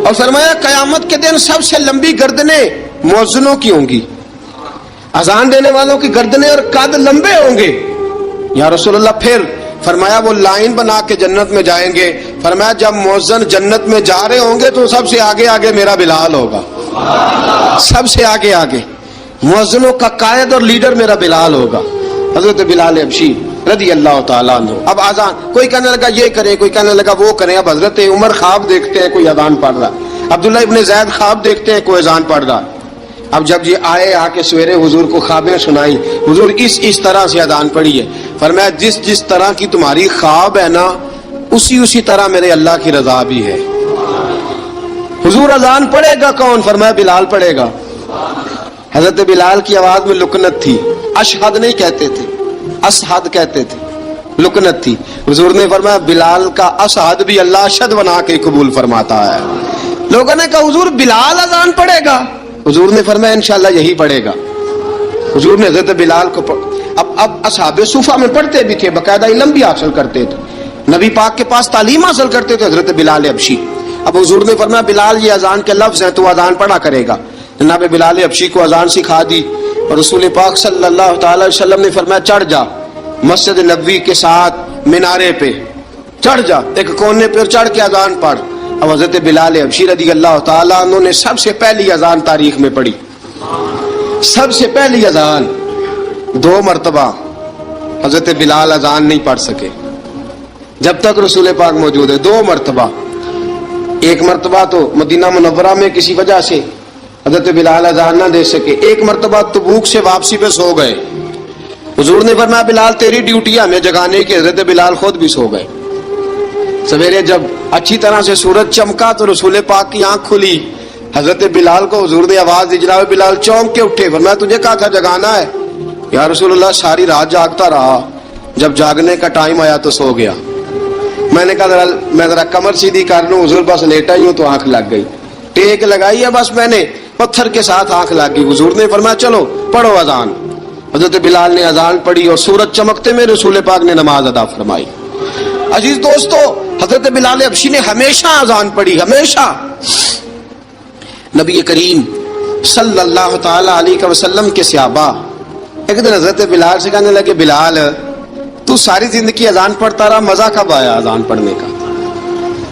اور فرمایا قیامت کے دن سب سے لمبی گردنیں مؤذنوں کی ہوں گی، اذان دینے والوں کی گردنیں اور قد لمبے ہوں گے. یا رسول اللہ پھر؟ فرمایا وہ لائن بنا کے جنت میں جائیں گے. فرمایا جب مؤذن جنت میں جا رہے ہوں گے تو سب سے آگے آگے میرا بلال ہوگا، سب سے آگے آگے مؤذنوں کا قائد اور لیڈر میرا بلال ہوگا، حضرت بلال حبشی رضی اللہ تعالیٰ عنہ. اب آزان کوئی کہنے لگا یہ کریں، کوئی کہنے لگا وہ کریں. اب حضرت عمر خواب دیکھتے ہیں کوئی اذان پڑھ رہا، عبداللہ ابن زید خواب دیکھتے ہیں کوئی اذان پڑھ رہا. اب جب یہ آئے آ کے سویرے حضور کو خوابیں سنائی، حضور اس طرح سے اذان پڑھی ہے. فرمایا جس طرح کی تمہاری خواب ہے نا اسی طرح میرے اللہ کی رضا بھی ہے. حضور اذان پڑھے گا کون؟ فرمایا بلال پڑھے گا. حضرت بلال کی آواز میں لکنت تھی، اشہد نہیں کہتے تھے، اسحد کہتے تھے، لکنت تھی. حضور نے فرمایا بلال کا اسحد بھی اللہ اشہد بنا کے قبول فرماتا ہے. لوگوں نے کہا حضور بلال اذان پڑھے گا؟ حضور نے فرمایا انشاءاللہ یہی پڑھے گا. حضور نے حضرت بلال کو اب اصحاب صفہ میں پڑھتے بھی تھے، باقاعدہ علم بھی حاصل کرتے تھے، نبی پاک کے پاس تعلیم حاصل کرتے تھے حضرت بلال حبشی. اب حضور نے فرمایا بلال یہ اذان کے لفظ ہیں تو اذان پڑھا کرے گا. جناب بلال حبشی کو اذان سکھا دی اور رسول پاک صلی اللہ تعالی وسلم نے فرمایا چڑھ جا مسجد نبوی کے ساتھ مینارے پہ، چڑھ جا ایک کونے پہ اور چڑھ کے اذان پڑھ. اب حضرت بلال حبشی رضی اللہ تعالیٰ عنہ نے سب سے پہلی اذان تاریخ میں پڑھی، سب سے پہلی اذان. 2 مرتبہ حضرت بلال اذان نہیں پڑھ سکے جب تک رسول پاک موجود ہے. 2 مرتبہ، ایک مرتبہ تو مدینہ منورہ میں کسی وجہ سے حضرت بلال اذان نہ دے سکے، ایک مرتبہ تبوک سے واپسی پہ سو گئے. حضور نے فرمایا بلال تیری ڈیوٹی ہے ہمیں جگانے کی. حضرت بلال خود بھی سو گئے. سویرے جب اچھی طرح سے سورج چمکا تو رسول پاک کی آنکھ کھلی. حضرت بلال کو حضور نے آواز دی، جناب بلال چونک کے اٹھے. فرمایا تجھے کہا تھا جگانا ہے. یا رسول اللہ ساری رات جاگتا رہا، جب جاگنے کا ٹائم آیا تو سو گیا. میں نے کہا میں ذرا کمر سیدھی کر لوں. حضور بس لیٹا ہی ہوں تو آنکھ لگ گئی، ٹیک لگائی ہے بس میں نے، پتھر کے ساتھ آنکھ لگ گئی. حضور نے فرمایا چلو پڑھو اذان. حضرت بلال نے اذان پڑھی اور سورج چمکتے میں رسول پاک نے نماز ادا فرمائی. عزیز دوستو حضرت بلال حبشی نے ہمیشہ اذان پڑھی، ہمیشہ. نبی کریم صلی اللہ تعالی علیہ وسلم کے صحابہ ایک دن حضرت بلال سے کہنے لگے بلال تو ساری زندگی اذان پڑھتا رہا، مزہ کب آیا اذان پڑھنے کا؟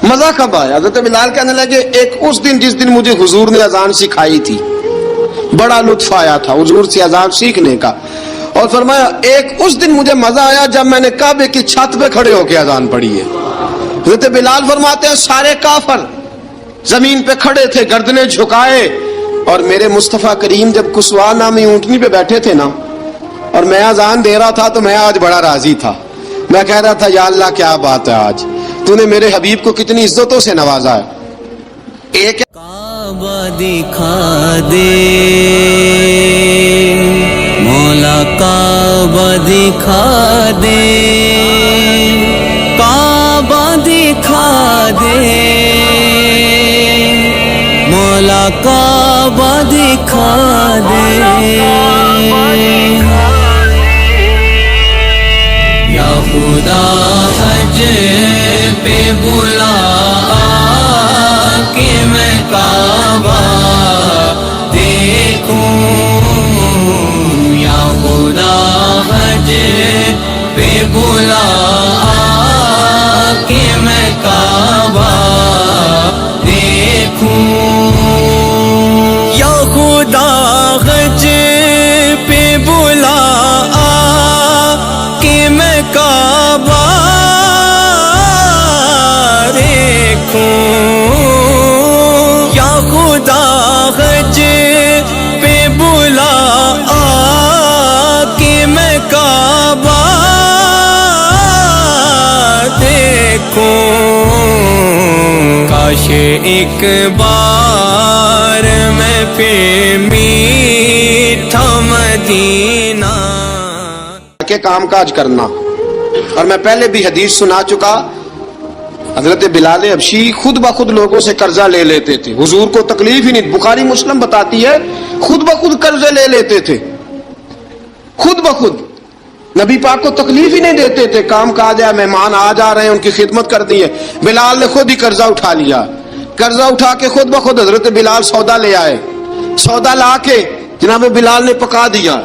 مزہ کب آیا؟ حضرت بلال کہنے لگے ایک اس دن جس دن مجھے حضور نے اذان سکھائی تھی، بڑا لطف آیا تھا حضور سے اذان سیکھنے کا. اور فرمایا ایک اس دن مجھے مزہ آیا جب میں نے کعبے کی چھت پہ کھڑے ہو کے اذان پڑھی ہے. حضرت بلال فرماتے ہیں سارے کافر زمین پہ کھڑے تھے گردنیں جھکائے، اور میرے مصطفیٰ کریم جب کسوا نامی اونٹنی پہ بیٹھے تھے نا اور میں اذان دے رہا تھا تو میں آج بڑا راضی تھا. میں کہہ رہا تھا یا اللہ کیا بات ہے، آج تو نے میرے حبیب کو کتنی عزتوں سے نوازا ہے. ایک کعبہ دکھا دے مولا، کعبہ دکھا دے، کعبہ دکھا دے مولا، کعبہ دکھا دے. یا خدا حج پہ بلا کہ میں کعبہ دیکھوں، یا خدا حج پہ بلا کہ میں کعبہ دیکھوں. کہ ایک بار میں پھر میٹھا مدینہ کے کام کاج کرنا. اور میں پہلے بھی حدیث سنا چکا، حضرت بلال حبشی خود بخود لوگوں سے قرضہ لے لیتے تھے، حضور کو تکلیف ہی نہیں. بخاری مسلم بتاتی ہے خود بخود قرضے لے لیتے تھے، خود بخود. نبی پاک کو تکلیف ہی نہیں دیتے تھے. کام کاج ہے، مہمان آ جا رہے ہیں، ان کی خدمت کرنی ہے. بلال نے خود ہی قرضہ اٹھا لیا. قرضہ اٹھا کے خود بخود حضرت بلال سودا لے آئے. سودا لا کے جناب بلال نے پکا دیا.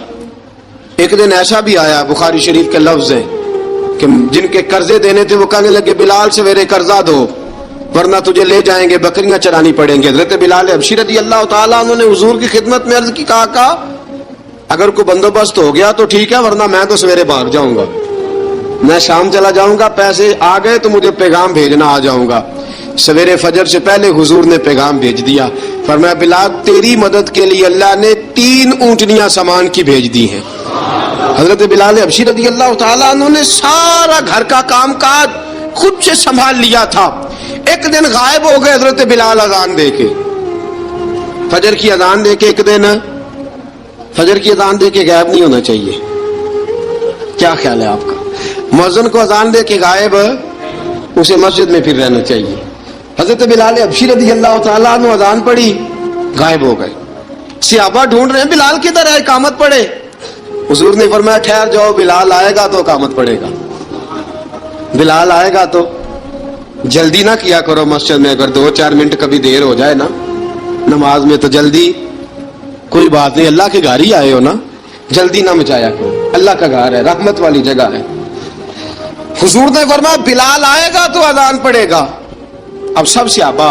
ایک دن ایسا بھی آیا، بخاری شریف کے لفظ ہیں کہ جن کے قرضے دینے تھے وہ کہنے لگے بلال سویرے قرضہ دو ورنہ تجھے لے جائیں گے، بکریاں چرانی پڑیں گے. حضرت بلال حبشی رضی اللہ تعالیٰ انہوں نے حضور کی خدمت میں عرض کی، کہا اگر کوئی بندوبست ہو گیا تو ٹھیک ہے، ورنہ میں تو سویرے بھاگ جاؤں گا، میں شام چلا جاؤں گا، پیسے آ گئے تو مجھے پیغام بھیجنا، آ جاؤں گا. سویرے فجر سے پہلے حضور نے پیغام بھیج دیا. فرمایا بلال تیری مدد کے لیے اللہ نے 3 اونٹنیاں سامان کی بھیج دی ہیں. حضرت بلال حبشی رضی اللہ تعالیٰ انہوں نے سارا گھر کا کام کاج خود سے سنبھال لیا تھا. ایک دن غائب ہو گئے حضرت بلال اذان دے کے، فجر کی اذان دے کے. ایک دن فجر کی اذان دے کے غائب نہیں ہونا چاہیے. کیا خیال ہے آپ کا؟ مؤذن کو اذان دے کے غائب، اسے مسجد میں پھر رہنا چاہیے. حضرت بلال حبشی رضی اللہ تعالیٰ عنہ اذان پڑھی، غائب ہو گئے. صحابہ ڈھونڈ رہے ہیں بلال کدھر ہے، اقامت پڑھے. حضور نے فرمایا ٹھہر جاؤ، بلال آئے گا تو اقامت پڑھے گا. بلال آئے گا تو جلدی نہ کیا کرو مسجد میں. اگر 2-4 منٹ کبھی دیر ہو جائے نا نماز میں تو جلدی کوئی بات نہیں، اللہ کے گھر ہی آئے ہو نا، جلدی نہ مچایا کرو. اللہ کا گھر ہے، رحمت والی جگہ ہے. حضور نے فرمایا بلال آئے گا تو اذان پڑھے گا. اب سب صحابہ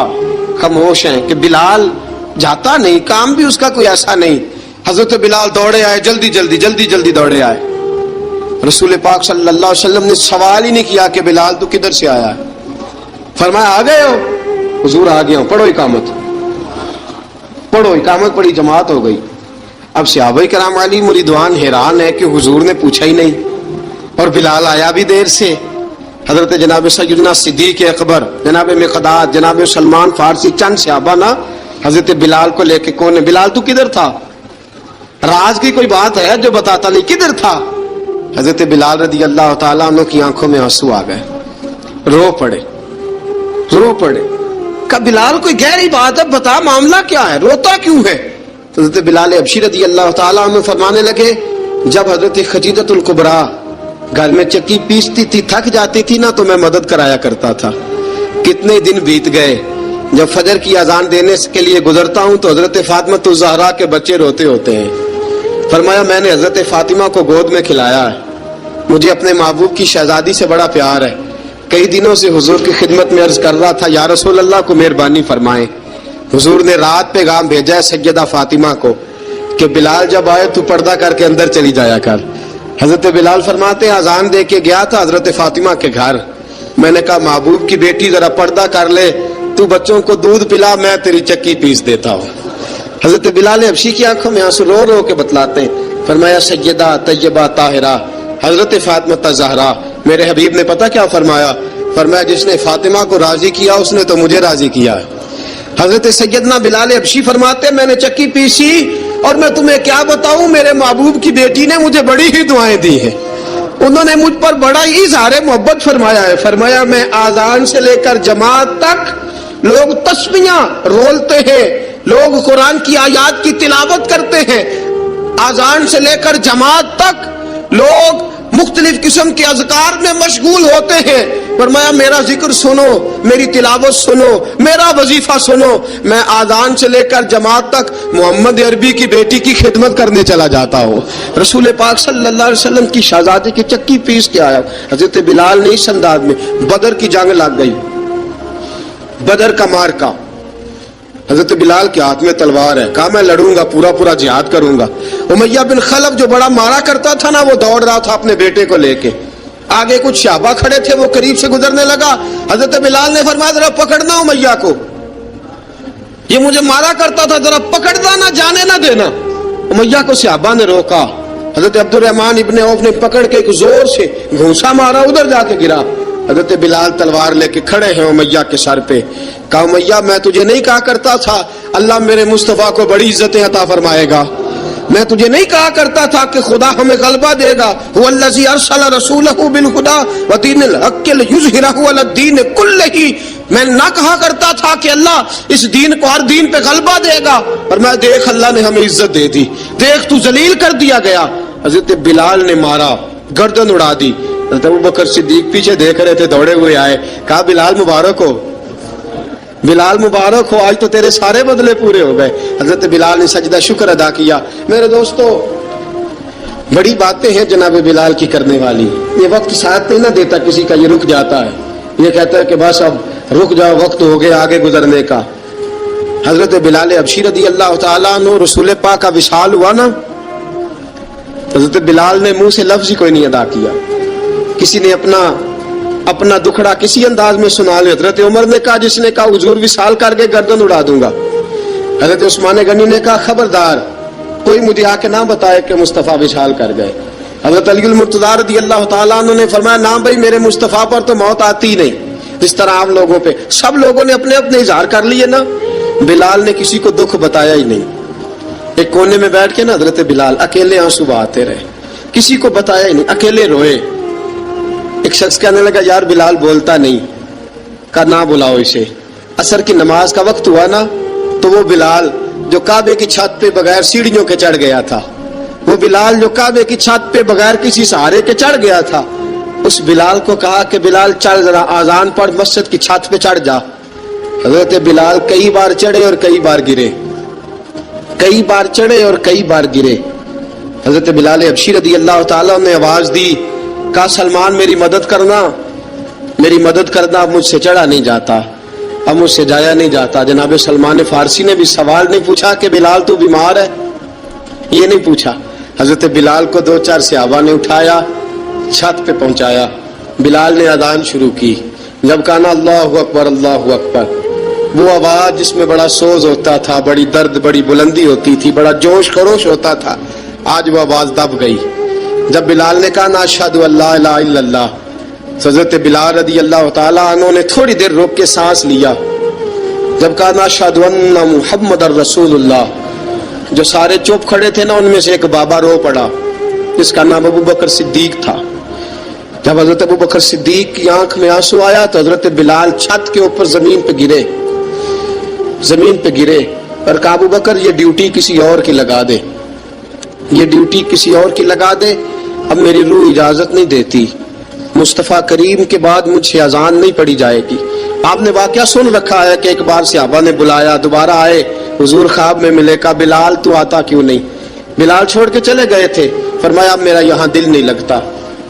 خاموش ہیں کہ بلال جاتا نہیں، کام بھی اس کا کوئی ایسا نہیں. حضرت بلال دوڑے آئے، جلدی جلدی جلدی جلدی دوڑے آئے. رسول پاک صلی اللہ علیہ وسلم نے سوال ہی نہیں کیا کہ بلال تو کدھر سے آیا ہے. فرمایا آ گئے ہو؟ حضور آ گیا ہوں. پڑھو اقامت، پڑھو اقامت. پڑھی، جماعت ہو گئی. اب صحابہ کرام علی مریدوان حیران ہے کہ حضور نے پوچھا ہی نہیں اور بلال آیا بھی دیر سے. حضرت جناب سیدنا صدیق اکبر، جناب مقداد، جناب سلمان فارسی، چند صحابہ نا حضرت بلال کو لے کے، کون ہے بلال تو کدھر تھا؟ راز کی کوئی بات ہے جو بتاتا نہیں، کدھر تھا؟ حضرت بلال رضی اللہ تعالیٰ عنہ کی آنکھوں میں آنسو آ گئے، رو پڑے، رو پڑے. کہ بلال کوئی گہری بات ہے، بتا معاملہ کیا ہے، روتا کیوں ہے؟ حضرت بلال حبشی رضی اللہ تعالیٰ عنہ فرمانے لگے جب حضرت خدیجۃ الکبریٰ گھر میں چکی پیستی تھی، تھک جاتی تھی نا تو میں مدد کرایا کرتا تھا. کتنے دن بیت گئے، جب فجر کی اذان دینے کے لیے گزرتا ہوں تو حضرت فاطمہ الزہرا کے بچے روتے ہوتے ہیں. فرمایا میں نے حضرت فاطمہ کو گود میں کھلایا ہے، مجھے اپنے محبوب کی شہزادی سے بڑا پیار ہے. کئی دنوں سے حضور کی خدمت میں عرض کر رہا تھا یا رسول اللہ کو مہربانی فرمائیں. حضور نے رات پیغام بھیجا ہے سیدہ فاطمہ کو کہ بلال جب آئے تو پردہ کر کے اندر چلی جایا کر. حضرت بلال فرماتے ہیں اذان دے کے گیا تھا حضرت فاطمہ کے گھر، میں نے کہا محبوب کی بیٹی ذرا پردہ کر لے، تو بچوں کو دودھ پلا، میں تیری چکی پیس دیتا ہوں. حضرت بلال حبشی کی آنکھوں میں آنسو رو رو کے بتلاتے ہیں. فرمایا سیدہ طیبہ طاہرہ حضرت فاطمہ زہرا، میرے حبیب نے پتہ کیا فرمایا؟ فرمایا جس نے فاطمہ کو راضی کیا اس نے تو مجھے راضی کیا. حضرت سیدنا بلال حبشی فرماتے میں نے چکی پیسی اور میں تمہیں کیا بتاؤں، میرے محبوب کی بیٹی نے مجھے بڑی ہی دعائیں دی ہیں، انہوں نے مجھ پر بڑا ہی اظہار محبت فرمایا ہے. فرمایا میں آذان سے لے کر جماعت تک لوگ تسبیحاں رولتے ہیں، لوگ قرآن کی آیات کی تلاوت کرتے ہیں، آذان سے لے کر جماعت تک لوگ مختلف قسم کے اذکار میں مشغول ہوتے ہیں. فرمایا میرا ذکر سنو، میری تلاوت سنو، میرا وظیفہ سنو. میں آذان سے لے کر جماعت تک محمد عربی کی بیٹی کی خدمت کرنے چلا جاتا ہوں. رسول پاک صلی اللہ علیہ وسلم کی شہزادی کی چکی پیس کے آیا. حضرت بلال نے اس انداز میں، بدر کی جنگ لگ گئی، بدر کا مارکا، حضرت بلال کے ہاتھ میں تلوار ہے، کہا میں لڑوں گا، پورا پورا جہاد کروں گا. امیہ بن خلف جو بڑا مارا کرتا تھا نا وہ دوڑ رہا تھا اپنے بیٹے کو لے کے، آگے کچھ صحابہ کھڑے تھے، وہ قریب سے گزرنے لگا. حضرت بلال نے فرمایا ذرا پکڑنا امیہ کو، یہ مجھے مارا کرتا تھا، ذرا پکڑنا، نہ جانے نہ دینا. امیہ کو صحابہ نے روکا. حضرت عبد الرحمن ابن عوف نے پکڑ کے ایک زور سے گھونسا مارا، ادھر جا کے گرا. حضرت بلال تلوار لے کے کھڑے ہیں امیہ کے سر پہ. کہا امیہ میں تجھے نہیں کہا کرتا تھا اللہ میرے مصطفیٰ کو بڑی عزتیں عطا فرمائے گا؟ میں تجھے نہیں کہا کرتا تھا کہ خدا ہمیں غلبہ دے گا؟ هو الذی ارسل رسولہ بالہدی ودین الحق لیظہرہ علی الدین کلہ. میں نہ کہا کرتا تھا کہ اللہ اس دین کو ہر دین پہ غلبہ دے گا، اور میں دیکھ اللہ نے ہمیں عزت دے دی، دیکھ تو ذلیل کر دیا گیا. حضرت بلال نے مارا، گردن اڑا دی. حضرت ابوبکر صدیق پیچھے دیکھ رہے تھے، دوڑے ہوئے آئے، کہا بلال مبارک ہو، بلال مبارک ہو، آج تو تیرے سارے بدلے پورے ہو گئے. حضرت بلال نے سجدہ شکر ادا کیا. میرے دوستو بڑی باتیں ہیں جناب بلال کی کرنے والی. یہ وقت ساتھ نہیں نہ دیتا کسی کا، یہ رک جاتا ہے، یہ کہتا ہے کہ بس اب رک جاؤ، وقت ہو گیا آگے گزرنے کا. حضرت بلال حبشی رضی اللہ تعالیٰ عنہ رسول پاک کا وصال ہوا نا، حضرت بلال نے منہ سے لفظ ہی کوئی نہیں ادا کیا. کسی نے اپنا دکھڑا کسی انداز میں سنا لیا. حضرت عمر نے کہا، جس نے کہا حضور وصال کر کے گردن اڑا دوں گا. حضرت عثمان غنی نے کہا خبردار کوئی مجھے آ کے نہ بتائے کہ مصطفیٰ وصال کر گئے. حضرت علی المرتضیٰ رضی اللہ تعالیٰ عنہ نے فرمایا نہ بھائی میرے مصطفیٰ پر تو موت آتی نہیں جس طرح عام لوگوں پہ. سب لوگوں نے اپنے اپنے اظہار کر لیے نا، بلال نے کسی کو دکھ بتایا ہی نہیں. ایک کونے میں بیٹھ کے نا حضرت بلال اکیلے آنسو بہاتے رہے، کسی کو بتایا ہی نہیں، اکیلے روئے. ایک شخص کہنے لگا یار بلال بولتا نہیں. کہا نہ بلاؤ اسے. عصر کی نماز کا وقت ہوا نا تو وہ بلال جو کعبے کی چھت پہ بغیر سیڑھیوں کے چڑھ گیا تھا، وہ بلال جو کعبے کی چھت پہ بغیر کسی سہارے کے چڑھ گیا تھا، اس بلال کو کہا کہ بلال چل ذرا آذان پڑھ، مسجد کی چھت پہ چڑھ جا. حضرت بلال کئی بار چڑھے اور کئی بار گرے، کئی بار چڑھے اور کئی بار گرے. حضرت بلال حبشی رضی اللہ تعالیٰ نے آواز دی، کہا سلمان میری مدد کرنا، میری مدد کرنا، اب مجھ سے چڑھا نہیں جاتا، اب مجھ سے جایا نہیں جاتا. جناب سلمان فارسی نے بھی سوال نہیں پوچھا کہ بلال تو بیمار ہے، یہ نہیں پوچھا. حضرت بلال کو دو چار صحابہ نے اٹھایا، چھت پہ پہنچایا. بلال نے اذان شروع کی. جب کہا نا اللہ اکبر اللہ اکبر، وہ آواز جس میں بڑا سوز ہوتا تھا، بڑی درد، بڑی بلندی ہوتی تھی، بڑا جوش خروش ہوتا تھا، آج وہ آواز دب گئی. جب بلال نے کہا نا اشہد ان لا الہ الا اللہ، حضرت بلال رضی اللہ تعالیٰ عنہ نے تھوڑی دیر روک کے سانس لیا. جب کہا نا اشہد ان محمد الرسول اللہ، جو سارے چپ کھڑے تھے نا ان میں سے ایک بابا رو پڑا جس کا نام ابوبکر صدیق تھا. جب حضرت ابوبکر صدیق کی آنکھ میں آنسو آیا تو حضرت بلال چھت کے اوپر زمین پہ گرے، زمین پہ گرے اور کہا ابوبکر یہ ڈیوٹی کسی اور کی لگا دے، یہ ڈیوٹی کسی اور کی لگا دے، اب میری روح اجازت نہیں دیتی، مصطفیٰ کریم کے بعد مجھ سے اذان نہیں پڑھی جائے گی. آپ نے واقعہ سن رکھا ہے کہ ایک بار صحابہ نے بلایا، دوبارہ آئے، حضور خواب میں ملے، کہا بلال تو آتا کیوں نہیں؟ بلال چھوڑ کے چلے گئے تھے. فرمایا اب میرا یہاں دل نہیں لگتا.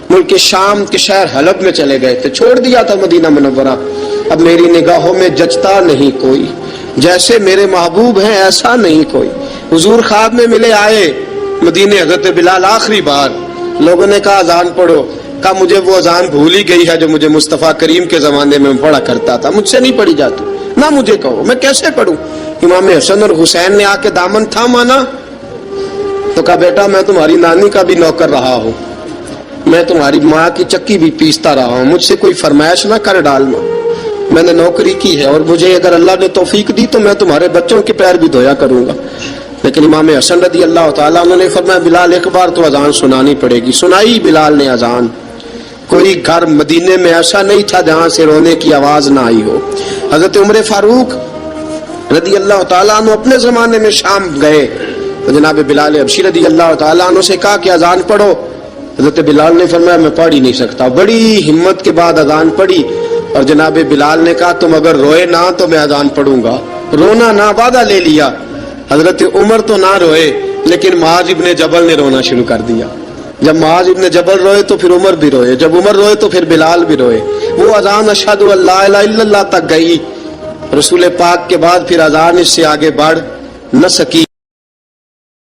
ملک شام کے شہر حلب میں چلے گئے تھے، چھوڑ دیا تھا مدینہ منورہ. اب میری نگاہوں میں جچتا نہیں کوئی، جیسے میرے محبوب ہیں ایسا نہیں کوئی. حضور خواب میں ملے، آئے مدینے. حضرت بلال آخری بار، لوگوں نے کہا اذان پڑھو. کہا مجھے وہ اذان بھول ہی گئی ہے جو مجھے مصطفیٰ کریم کے زمانے میں پڑھا کرتا تھا، مجھ سے نہیں پڑھی جاتی. نہ مجھے کہو، میں کیسے پڑھوں؟ امام حسن اور حسین نے آ کے دامن تھاما نا تو کہا بیٹا میں تمہاری نانی کا بھی نوکر رہا ہوں، میں تمہاری ماں کی چکی بھی پیستا رہا ہوں، مجھ سے کوئی فرمائش نہ کر ڈالنا. میں نے نوکری کی ہے اور مجھے اگر اللہ نے توفیق دی تو میں تمہارے بچوں کے پیر بھی دھویا کروں گا. لیکن امام حسن رضی اللہ تعالیٰ عنہ نے فرمایا بلال ایک بار تو اذان سنانی پڑے گی. سنائی بلال نے اذان. کوئی گھر مدینے میں ایسا نہیں تھا جہاں سے رونے کی آواز نہ آئی ہو. حضرت عمر فاروق رضی اللہ تعالیٰ عنہ اپنے زمانے میں شام گئے تو جناب بلال حبشی رضی اللہ تعالیٰ عنہ سے کہا کہ اذان پڑھو. حضرت بلال نے فرمایا میں پڑھ ہی نہیں سکتا. بڑی ہمت کے بعد اذان پڑھی اور جناب بلال نے کہا تم اگر روئے نہ تو میں اذان پڑھوں گا. رونا نہ، وعدہ لے لیا. حضرت عمر تو نہ روئے لیکن معاذ ابن جبل نے رونا شروع کر دیا. جب معاذ ابن جبل روئے تو پھر عمر بھی روئے، جب عمر روئے تو پھر بلال بھی روئے. وہ اذان اشہد ان لا الہ الا اللہ تک گئی. رسول پاک کے بعد پھر اذان اس سے آگے بڑھ نہ سکی.